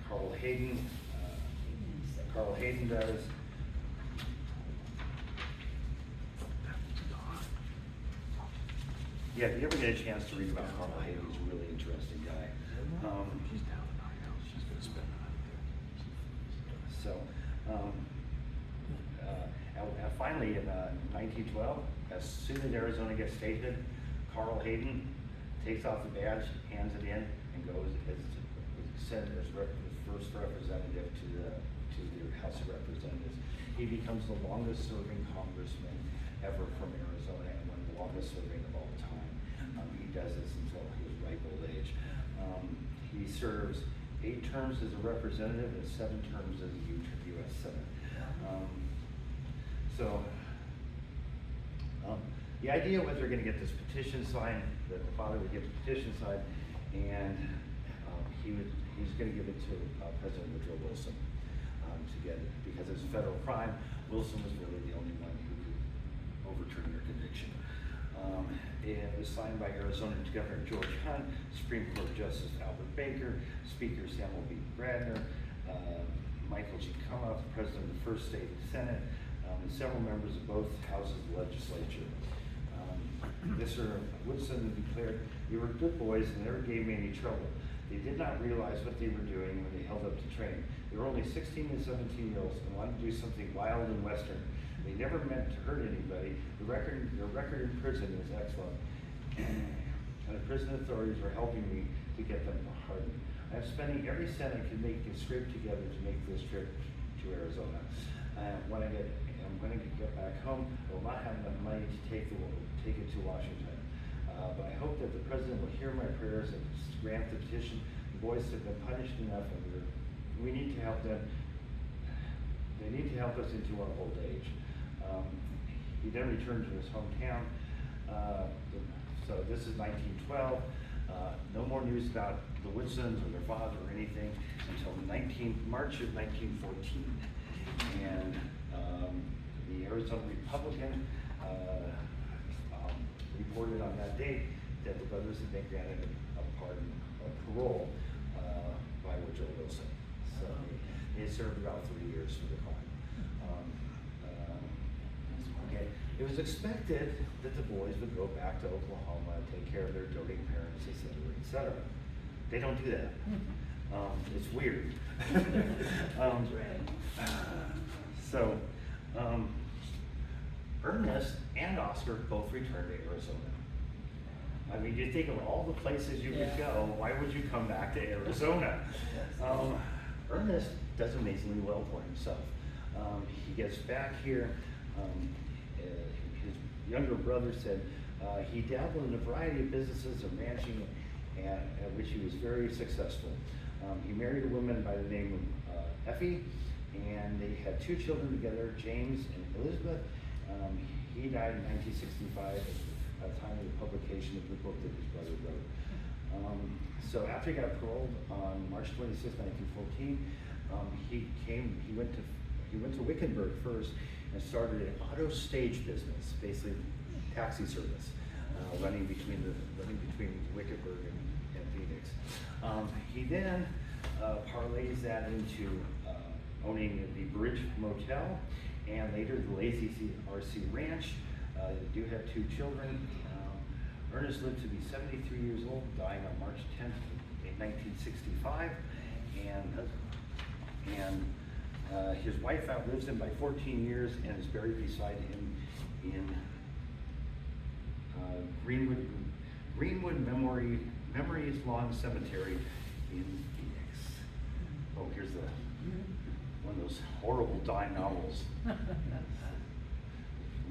Carl Hayden does. Yeah, if you ever get a chance to read about Carl Hayden, he's a really interesting guy. She's down in our house. She's going to spend the night there. So, finally in 1912, as soon as Arizona gets statehood, Carl Hayden takes off the badge, hands it in, and goes as sent as the first representative to the House of Representatives. He becomes the longest serving congressman ever from Arizona and one of the longest serving of all time. He does this until his ripe old age. He serves 8 terms as a representative and 7 terms as a U.S. Senate. The idea was they're going to get this petition signed, that the father would get the petition signed, and he's going to give it to President Woodrow Wilson to get it, because it's a federal crime. Wilson was really the only one who could overturn their conviction. It was signed by Arizona Governor George Hunt, Supreme Court Justice Albert Baker, Speaker Samuel B. Bradner, Michael G. Cunliffe, President of the First State Senate, and several members of both houses of the legislature. Mr. Woodson declared, "They were good boys and never gave me any trouble. They did not realize what they were doing when they held up to train. They were only 16 and 17-year-olds and wanted to do something wild and Western. They never meant to hurt anybody. Their record in prison is excellent. And the prison authorities are helping me to get them pardoned. I'm spending every cent I can make and scrape together to make this trip to Arizona. When I get back home, I will not have enough money to take it to Washington. But I hope that the president will hear my prayers and grant the petition. The boys have been punished enough, and we need to help them. They need to help us into our old age." He then returned to his hometown. So this is 1912. No more news about the Woodsons or their father or anything until March of 1914. And the Arizona Republican reported on that date that the brothers had been granted a pardon, a parole by Woodrow Wilson. So they served about 3 years for the crime. Okay. It was expected that the boys would go back to Oklahoma, take care of their doting parents, et cetera, et cetera. They don't do that. It's weird. So, Ernest and Oscar both returned to Arizona. I mean, you think of all the places you could go, why would you come back to Arizona? Ernest does amazingly well for himself. He gets back here. His younger brother said he dabbled in a variety of businesses of ranching, at which he was very successful. He married a woman by the name of Effie, and they had 2 children together, James and Elizabeth. He died in 1965 at the time of the publication of the book that his brother wrote. So after he got paroled on March 26, 1914, he went to Wickenburg first and started an auto stage business, basically taxi service, running between Wickenburg and Phoenix. He then parlays that into owning the Bridge Motel and later the Lazy RC Ranch. They do have 2 children. Ernest lived to be 73 years old, dying on March 10th, 1965, and his wife outlives him by 14 years and is buried beside him in Greenwood Memories Lawn Cemetery in Phoenix. Oh, here's one of those horrible dime novels.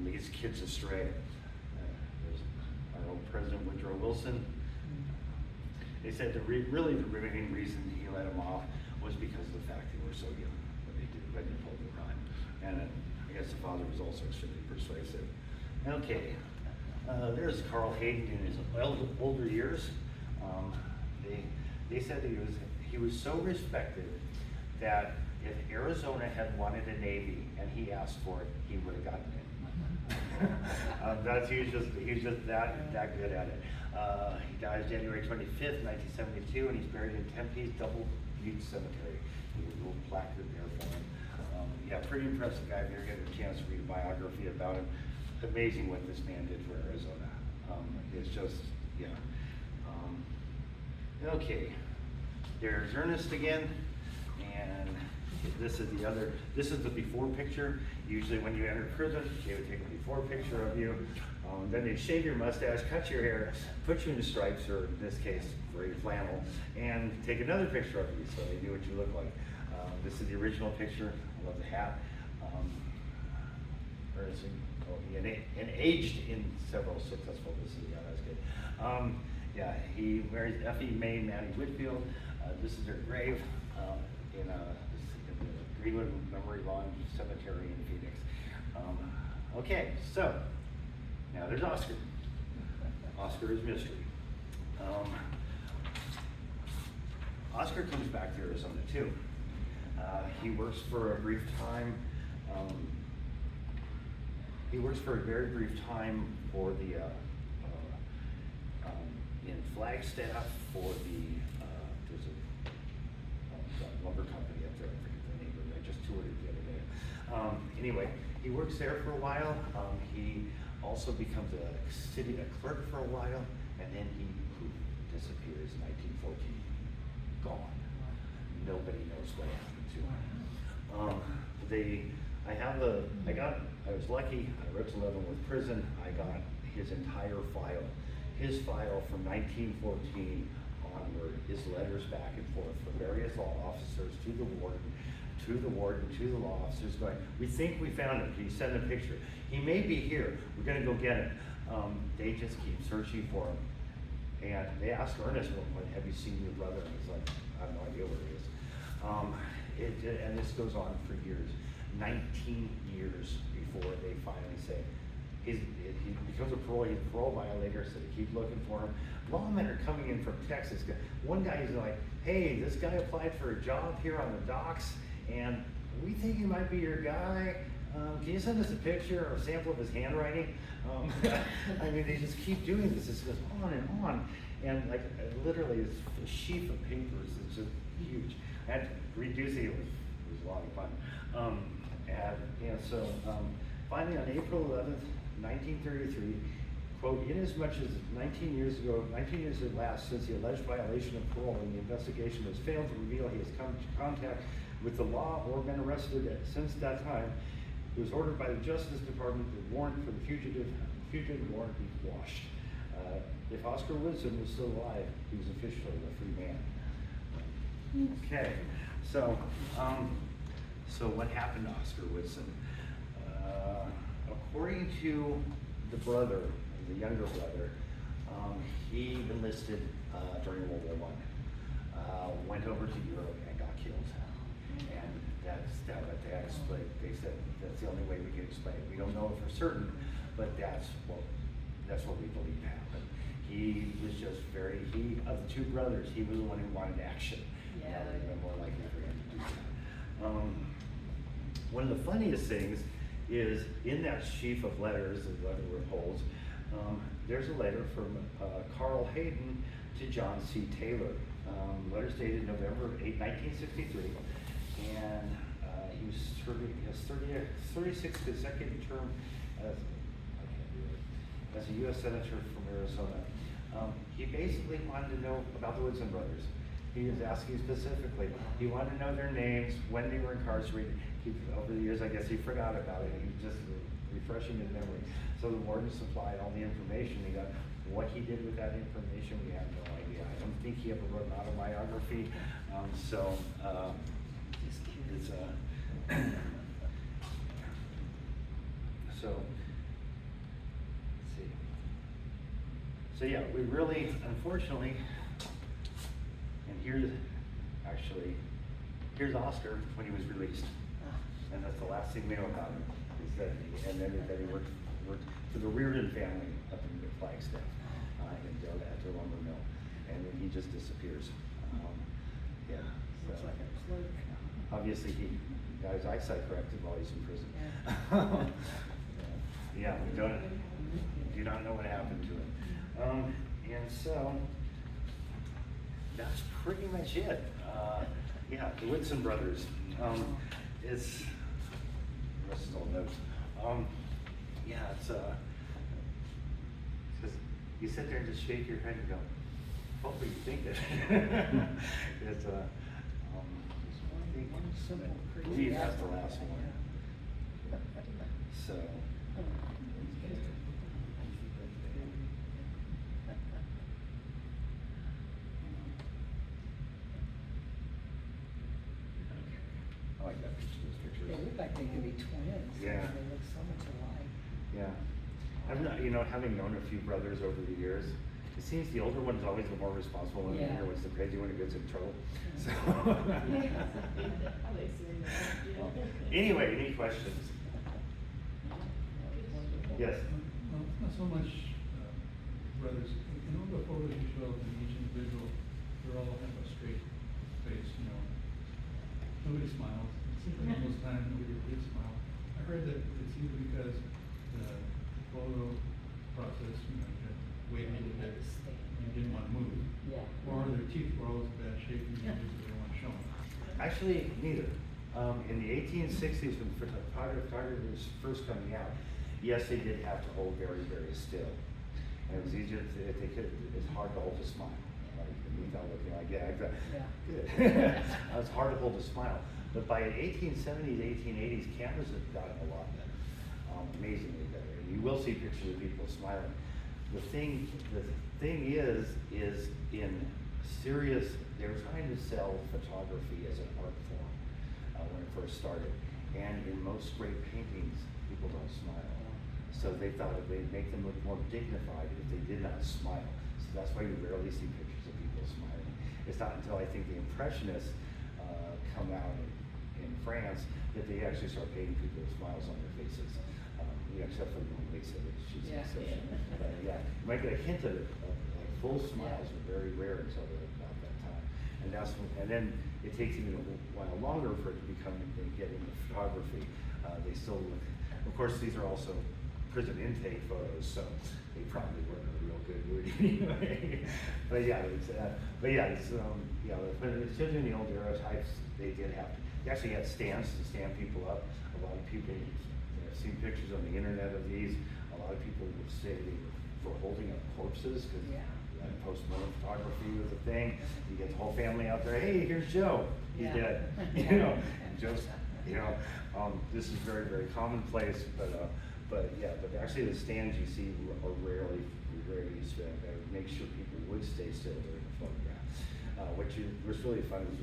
Leads kids astray. There's our old President Woodrow Wilson. They said really the remaining reason he let him off was because of the fact they were so young when they pulled the crime. And I guess the father was also extremely persuasive. Okay, there's Carl Hayden in his older years. They said he was so respected that if Arizona had wanted a Navy and he asked for it, he would have gotten it. He's just that good at it. He dies January 25th, 1972, and he's buried in Tempe's Double Butte Cemetery. There's a little placard there for him. Yeah, pretty impressive guy. If you ever get a chance to read a biography about him, amazing what this man did for Arizona. It's just, yeah. Okay, there's Ernest again, and this is the before picture. Usually when you enter prison, they would take a before picture of you. Then they'd shave your mustache, cut your hair, put you into stripes, or in this case, gray flannel, and take another picture of you so they knew what you looked like. This is the original picture. I love the hat. Ernest, and aged in several successful businesses. Yeah, that's good. Yeah, he marries Effie Mae Maddie Whitfield. This is their grave in the Greenwood Memory Lawn Cemetery in Phoenix. Okay, so now there's Oscar. Oscar is mystery. Oscar comes back to Arizona too. He works for a brief time. He works for a very brief time for the in Flagstaff for there's a lumber company up there. I forget the name of it. I just toured it the other day. Anyway, he works there for a while. He also becomes a clerk for a while, and then he disappears in 1914. Gone. Nobody knows what happened to him. I was lucky. I wrote to Level with prison. I got his entire file. His file from 1914 onward, his letters back and forth from various law officers to the warden, to the law officers going, we think we found him. Can you send a picture? He may be here. We're going to go get him. They just keep searching for him. And they asked Ernest, well, have you seen your brother? And he's like, I have no idea where he is. And this goes on for years. 19 years before they finally say, he becomes a parole, he's a parole violator, so they keep looking for him. Lawmen are coming in from Texas. One guy is like, hey, this guy applied for a job here on the docks, and we think he might be your guy. Can you send us a picture or a sample of his handwriting? I mean, they just keep doing this. This goes on and on. And like literally, it's a sheaf of papers. It's just huge. And reducing it was a lot of fun. So finally on April 11th, 1933, quote, inasmuch as 19 years had elapsed since the alleged violation of parole and the investigation has failed to reveal he has come into contact with the law or been arrested since that time, it was ordered by the Justice Department that the warrant for the fugitive warrant be quashed. If Oscar Woodson was still alive, he was officially a free man. Okay, so what happened to Oscar Woodson? According to the brother, the younger brother, he enlisted during World War I, went over to Europe and got killed. And they said that's the only way we can explain it. We don't know it for certain, but that's what we believe happened. He was just of the two brothers, he was the one who wanted action. Yeah. It would have been more likely for him to do that. One of the funniest things is in that sheaf of letters, the letter holds, there's a letter from Carl Hayden to John C. Taylor. Letters dated November 8, 1963, and he was serving his 36th consecutive term as a U.S. Senator from Arizona. He basically wanted to know about the Woodson brothers. He was asking specifically. He wanted to know their names, when they were incarcerated. Over the years, I guess he forgot about it. He was just refreshing his memory. So the warden supplied all the information. He got what he did with that information. We have no idea. I don't think he ever wrote an autobiography. Let's see. So yeah, we really, unfortunately, and here's Oscar when he was released. And that's the last thing we know about him, is that he worked for the Reardon family up in Flagstaff, at their lumber mill. And then he just disappears. Looks like a fluke. Obviously he got his eyesight corrected while he's in prison. Yeah, we do not know what happened to him. And so that's pretty much it. The Woodson brothers. It's the rest is all notes. It's you sit there and just shake your head and go, hopefully you think it. It's One simple, I crazy believe that's the apple. last one. So. I like that picture, those pictures. They look like they could be twins. Yeah. They look so much alike. Yeah. I'm not, having known a few brothers over the years, it seems the older one is always the more responsible one, and the Yeah. younger one's the crazy one who gets in trouble. So. Anyway, any questions? Yes? Well, it's not so much brothers. In all the photos you show of each individual, they all have a straight face, Nobody smiles. It seems like most times nobody really smiles. I heard that it's either because the photo process, you had to wait a little bit and you didn't want to move. Yeah. Or their teeth were always in bad shape and you just didn't want to show them. Actually, neither. In the 1860s, when photography was first coming out, yes, they did have to hold very, very still. And it was easier, it's hard to hold a smile. Like, without looking like, yeah, exactly. Yeah. Good. It's hard to hold a smile. But by the 1870s, 1880s, cameras have gotten a lot better, amazingly better. And you will see pictures of people smiling. The thing is in serious, they were trying to sell photography as an art form when it first started. And in most great paintings, people don't smile. So they thought it would make them look more dignified if they did not smile. So that's why you rarely see pictures of people smiling. It's not until I think the Impressionists come out in France that they actually start painting people with smiles on their faces. yeah, except for Mona Lisa, she's an Yeah. exception. But yeah, you might get a hint of it, like full smiles are very rare until about that time. And that's when, and then it takes even a while longer for it to become, they get into photography. They still look, of course, these are also prison intake photos, so they probably weren't in a real good mood anyway. But yeah, it's, yeah, but especially in the old era types, they did have to, they actually had stands to stand people up. A lot of people, I've seen pictures on the internet of these. A lot of people would say they were holding up corpses, because Yeah. Postmortem photography was a thing. You get the whole family out there, hey, here's Joe, he's Yeah. dead. You know, and Joe's, you know, this is very, very commonplace, but yeah, but actually the stands you see are rarely used to make sure people would stay still during the photograph. What's really fun is,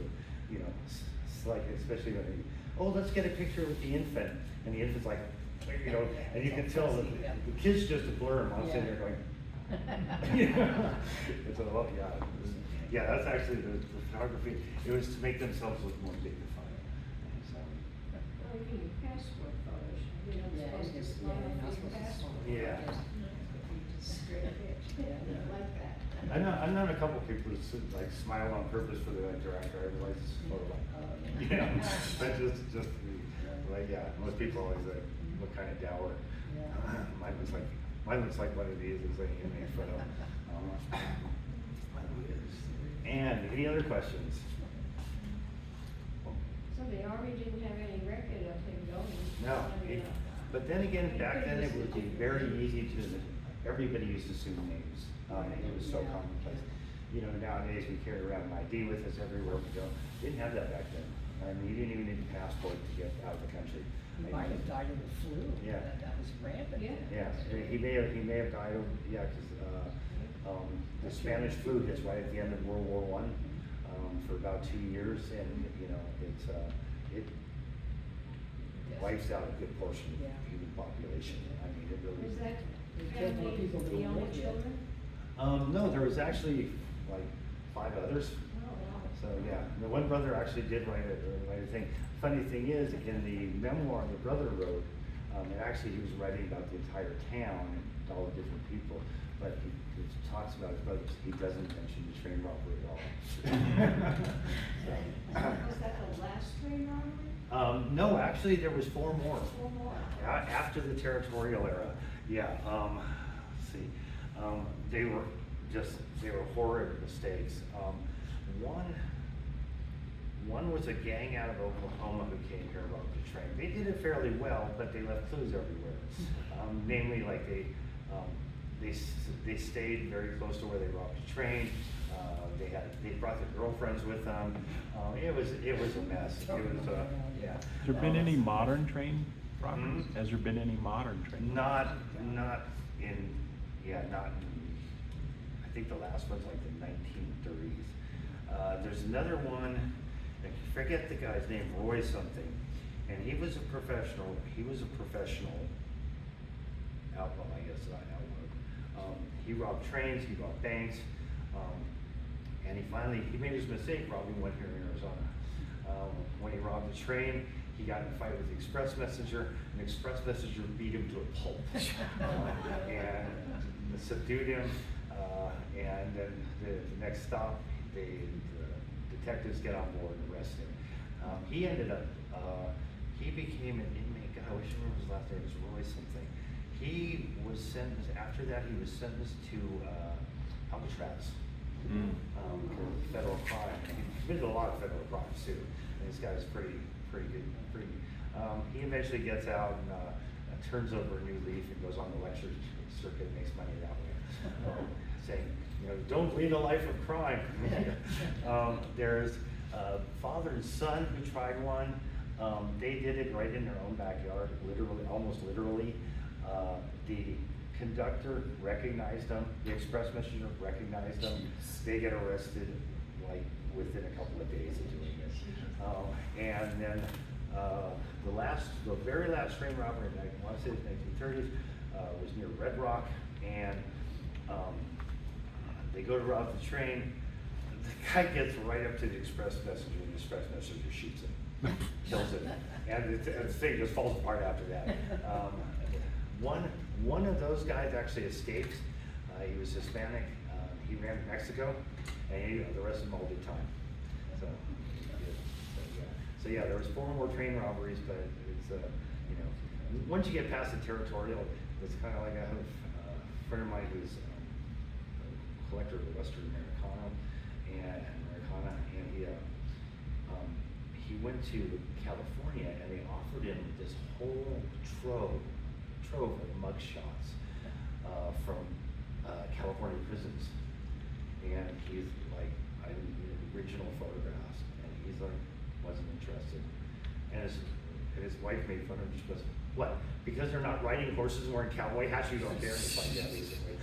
you know, it's like, especially when they, oh, let's get a picture with the infant, and the infant's like, you know, and you can tell that the kid's just a blur, and I'm sitting there going, yeah, it's a lot, yeah, that's actually the photography. It was to make themselves look more dignified. So, Well, even your passport photos, you're not Yeah, supposed to it's just, smile yeah, on not your supposed to passport. smile. Yeah. Just straight pitch, Yeah. like that. I've known a couple people who like smile on purpose for the driver's license photo. Oh, Yeah, but just like, yeah, most people always like look kind of dour. Yeah. Mine looks like one of these is like in a photo. And any other questions? So the Army didn't have any record of him going. No, I mean, but then again, back then it would be very easy to, everybody used to assume names. It was so Yeah. commonplace. You know, nowadays we carry around an ID with us everywhere we go. Didn't have that back then. I mean, you didn't even need a passport to get out of the country. He might have died of the flu. Yeah. That was rampant. Yeah. Yeah, he may have died of, yeah, because the Spanish flu hits right at the end of World War I, for about 2 years, and you know it Yes. wipes out a good portion of Yeah. the human population. I mean, it really. Was that They killed more family people than the we only did. children? No, there was actually like 5 others. Oh, wow. So yeah, the one brother actually did write a thing. Funny thing is, in the memoir the brother wrote, and actually he was writing about the entire town and all the different people, but he talks about his brothers. He doesn't mention the train robbery at all. Was that the last train robbery? No, actually there was 4 more. 4 more? After the Territorial era, yeah, let's see, they were horrid mistakes. One was a gang out of Oklahoma who came here and robbed the train. They did it fairly well, but they left clues everywhere. Namely, like they stayed very close to where they robbed the train. They brought their girlfriends with them. It was a mess. It was yeah. Has there been any modern train robberies? Hmm? Has there been any modern train? Not in, I think the last one's like the 1930s. There's another one, I forget the guy's name, Roy something, and he was a professional outlaw, I guess, not outlaw. He robbed trains, he robbed banks, and he made his mistake robbing one here in Arizona. When he robbed the train, he got in a fight with the express messenger, and the express messenger beat him to a pulp. And subdued him, and then the next stop, the detectives get on board and arrest him. He ended up, he became an inmate, God, I wish I remember his last name, it was Roy something. He was sentenced, after that he was sentenced to Alcatraz. Because of federal crime. He committed a lot of federal crimes too. And this guy's pretty good. He eventually gets out and turns over a new leaf and goes on the lecture circuit and makes money that way. Saying, you know, don't lead a life of crime. There's father and son who tried one. They did it right in their own backyard, literally, almost literally. The conductor recognized them, the express messenger recognized them. They get arrested like within a couple of days of doing it. And then the very last train robbery, I want to say the 1930s, was near Red Rock, and they go to rob the train. The guy gets right up to the express messenger, and the express messenger shoots him, kills him, and the thing just falls apart after that. one of those guys actually escaped. He was Hispanic. He ran to Mexico, and the rest of them all did time. So yeah, there was 4 more train robberies, but it's you know, once you get past the Territorial, it's kind of like I have a friend of mine who's a collector of the Western Americana, and he went to California, and they offered him this whole trove of mugshots from California prisons, and he's like, I need original photographs, and he's like, wasn't interested, and his wife made fun of him. She goes, "What? Because they're not riding horses and wearing cowboy hats, you don't care?" It's like, yeah, basically.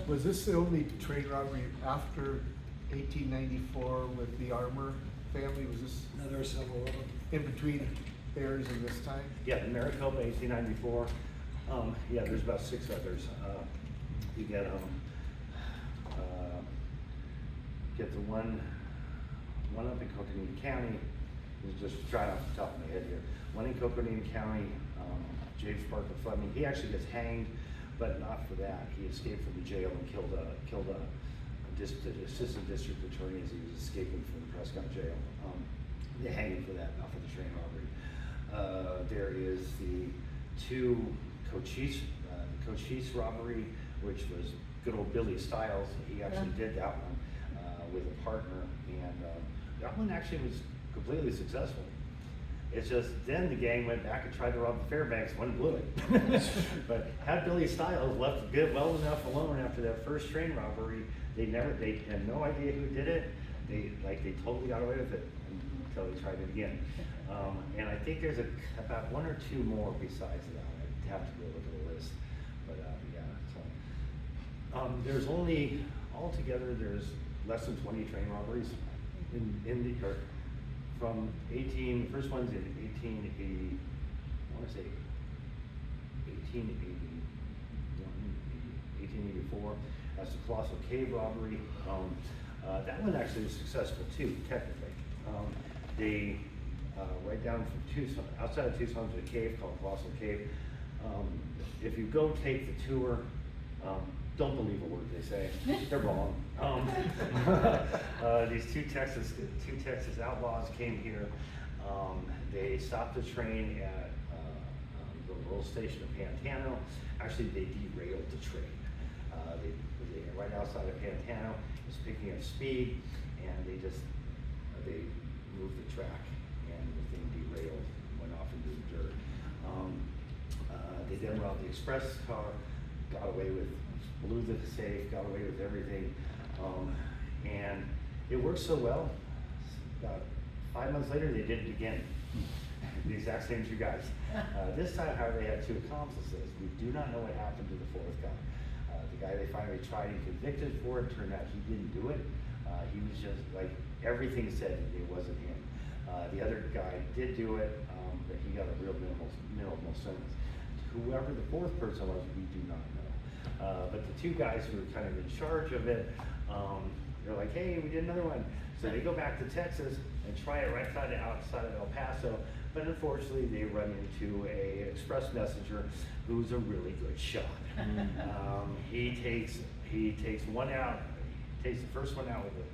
Was this the only train robbery after 1894 with the Armour family? Was this? No, there are several of them. In between theirs and this time? Yeah, the Maricopa 1894. Yeah, there's about 6 others. You get the one up in Coconino County. Just trying off the top of my head here. One in Coconino County, James Parker Fleming. He actually gets hanged, but not for that. He escaped from the jail and killed an assistant district attorney as he was escaping from the Prescott jail. They hanged him for that, not for the train robbery. There is the 2 Cochise robbery, which was good old Billy Stiles. He actually did that one with a partner, and that one actually was completely successful. It's just then the gang went back and tried to rob the Fairbanks, one blew it. But had Billy Stiles left good well enough alone after that first train robbery, they had no idea who did it. They totally got away with it until they tried it again. And I think there's about 1 or 2 more besides that. I'd have to go look at the list. But yeah, so there's only altogether there's less than 20 train robberies in the from first one's in 1880, I want to say 1884. That's the Colossal Cave robbery. That one actually was successful too, technically. They right down from Tucson, outside of Tucson, there's a cave called Colossal Cave. If you go take the tour, don't believe a word they say. They're wrong. These two Texas outlaws came here. They stopped the train at the little station of Pantano. Actually, they derailed the train. They right outside of Pantano. It was picking up speed, and they moved the track, and the thing derailed, went off into the dirt. They then robbed the express car, got away with. Blew the safe, got away with everything, and it worked so well. About 5 months later, they did it again. The exact same 2 guys. This time, however, they had 2 accomplices. We do not know what happened to the 4th guy. The guy they finally tried and convicted for it, turned out he didn't do it. He was just like, everything said it wasn't him. The other guy did do it, but he got a real minimal sentence. Whoever the 4th person was, we do not know. But the 2 guys who were kind of in charge of it, they're like, hey, we did another one. So they go back to Texas and try it right outside of El Paso, but unfortunately they run into a express messenger who's a really good shot. He takes one out, takes the first one out with it.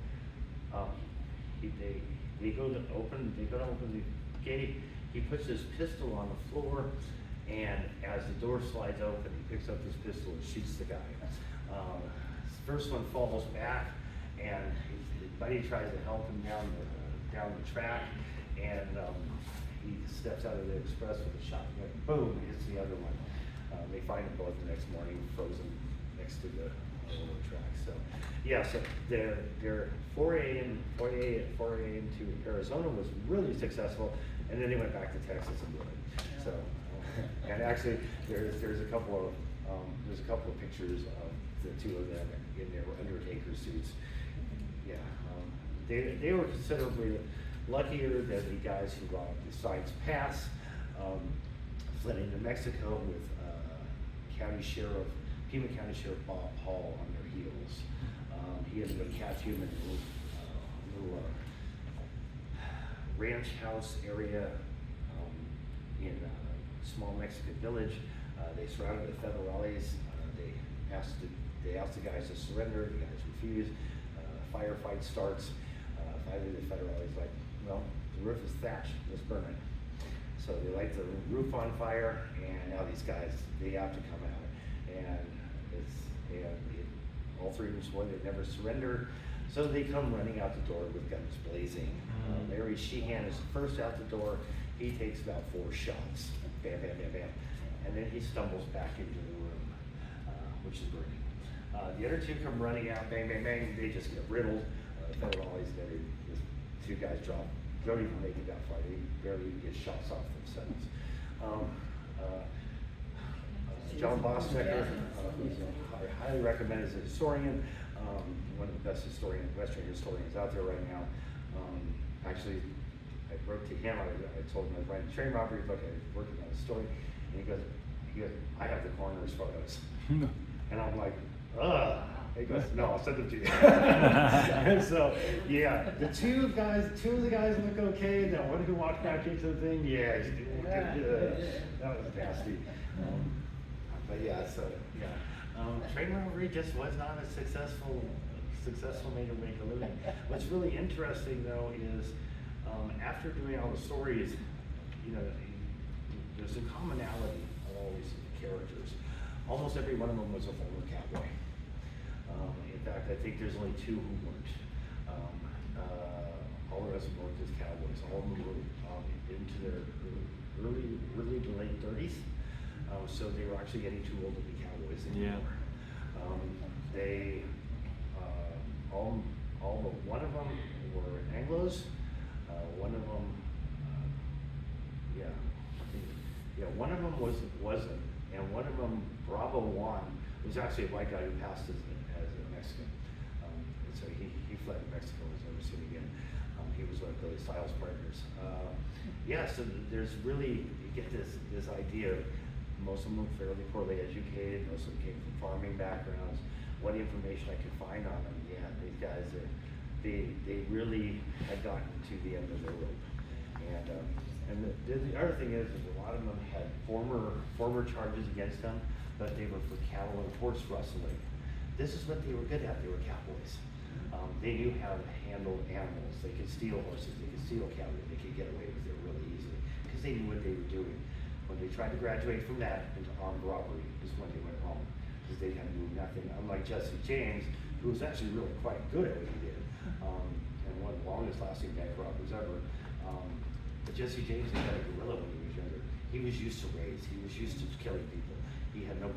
They go to open the gate. He puts his pistol on the floor, and as the door slides open, he picks up his pistol and shoots the guy. First one falls back, and his buddy tries to help him down the track, and he steps out of the express with a shotgun. Boom! Hits the other one. They find them both the next morning, frozen next to the railroad track. So, yeah. So their foray into Arizona was really successful, and then they went back to Texas and did it. So. And actually, there's a couple of pictures of the 2 of them in their Undertaker suits. Yeah, they were considerably luckier than the guys who robbed the Science Pass, fled into Mexico with Pima County Sheriff Bob Hall on their heels. He ended up catching him in a little ranch house area in small Mexican village. They surrounded the federales. They asked the guys to surrender. The guys refused. Firefight starts. Finally, the federales like, well, the roof is thatched. Let's burn it. So they light the roof on fire, and now these guys, they have to come out. And all three of them swore they'd never surrender. So they come running out the door with guns blazing. Larry Sheehan is the first out the door. He takes about 4 shots. Bam, bam, bam, bam. And then he stumbles back into the room, which is burning. The other two come running out, bang, bang, bang. They just get riddled. Federales, these 2 guys drop. Don't even make it that far. They barely even get shots off themselves. John Bostecker, who's I highly recommend as a historian, one of the best Western historians out there right now. Actually, I wrote to him, I told him I was writing a train robbery book, I was working on a story, and he goes, I have the coroner's photos. And I'm like, ugh. He goes, no, I'll send them to you. And so, yeah, two of the guys look okay, and the one who walked back into the thing, yeah, he didn't look good. That was nasty. But yeah, so, yeah. Train robbery just was not a successful way to make a living. What's really interesting though is, after doing all the stories, you know, there's a commonality of all these characters. Almost every one of them was a former cowboy. In fact, I think there's only 2 who weren't. All the rest of them worked as cowboys. All of them were into their early to late 30s. So they were actually getting too old to be cowboys anymore. All but one of them were Anglos. One of them, one of them wasn't, and one of them, Bravo Juan, was actually a white guy who passed as a Mexican. And so he fled to Mexico and was never seen again. He was one of Billy Stiles' partners. So there's really, you get this idea. Most of them were fairly poorly educated. Most of them came from farming backgrounds. What information I could find on them, these guys, they really had gotten to the end of their rope. And the other thing is a lot of them had former charges against them, but they were for cattle and horse rustling. This is what they were good at. They were cowboys. They knew how to handle animals. They could steal horses. They could steal cattle. They could get away with it really easily because they knew what they were doing. When they tried to graduate from that into armed robbery is when they went home because they kind of knew nothing. Unlike Jesse James, who was actually really quite good at what he did, and one of the longest lasting bank robbers ever. But Jesse James had a gorilla when he was younger. He was used to raids. He was used to killing people. He had no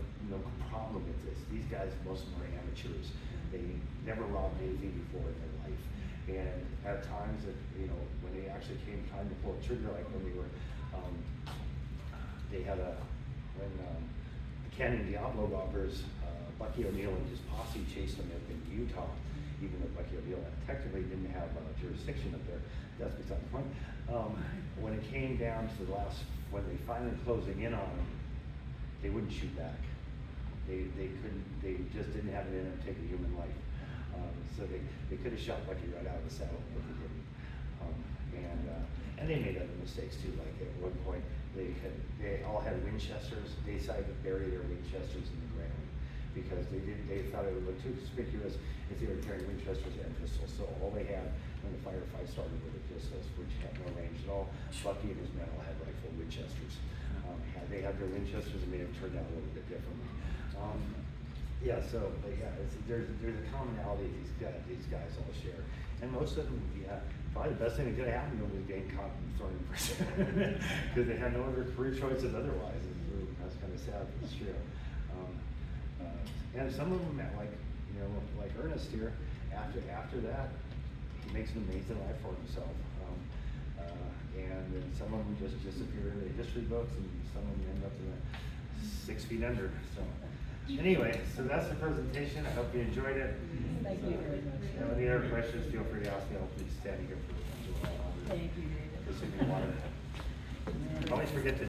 problem with this. These guys, most of them are amateurs. They never robbed anything before in their life. And at times, when they actually came time to pull a trigger, like when they were, when the Canyon Diablo robbers, Bucky O'Neill and his posse chased them in Utah, even though Bucky O'Neill technically didn't have jurisdiction up there. That's beside the point. When it came down to the last, when they finally closing in on them, they wouldn't shoot back. They couldn't. They just didn't have it in them to take a human life. So they could have shot Bucky right out of the saddle, but they didn't. And they made other mistakes too. Like at one point, they all had Winchesters. They decided to bury their Winchesters in the ground because they thought it would look too conspicuous if they were carrying Winchesters and pistols. So all they had when the firefight started were the pistols, which had no range at all. Bucky and his men all had rifle Winchesters. Had they had their Winchesters, it may have turned out a little bit differently. There's a commonality these guys all share, and most of them, probably the best thing that could have happened to them was getting caught and thrown in prison because they had no other career choices otherwise. That's kind of sad, but it's true. And some of them, like Ernest here, after that, he makes an amazing life for himself. And then some of them just disappear in the history books, and some of them end up in the 6 feet under. So anyway, so that's the presentation. I hope you enjoyed it. Thank you very much. If you have any other questions, feel free to ask me. I'll be standing here for a while. Thank you, David. Just if you want to. Always forget to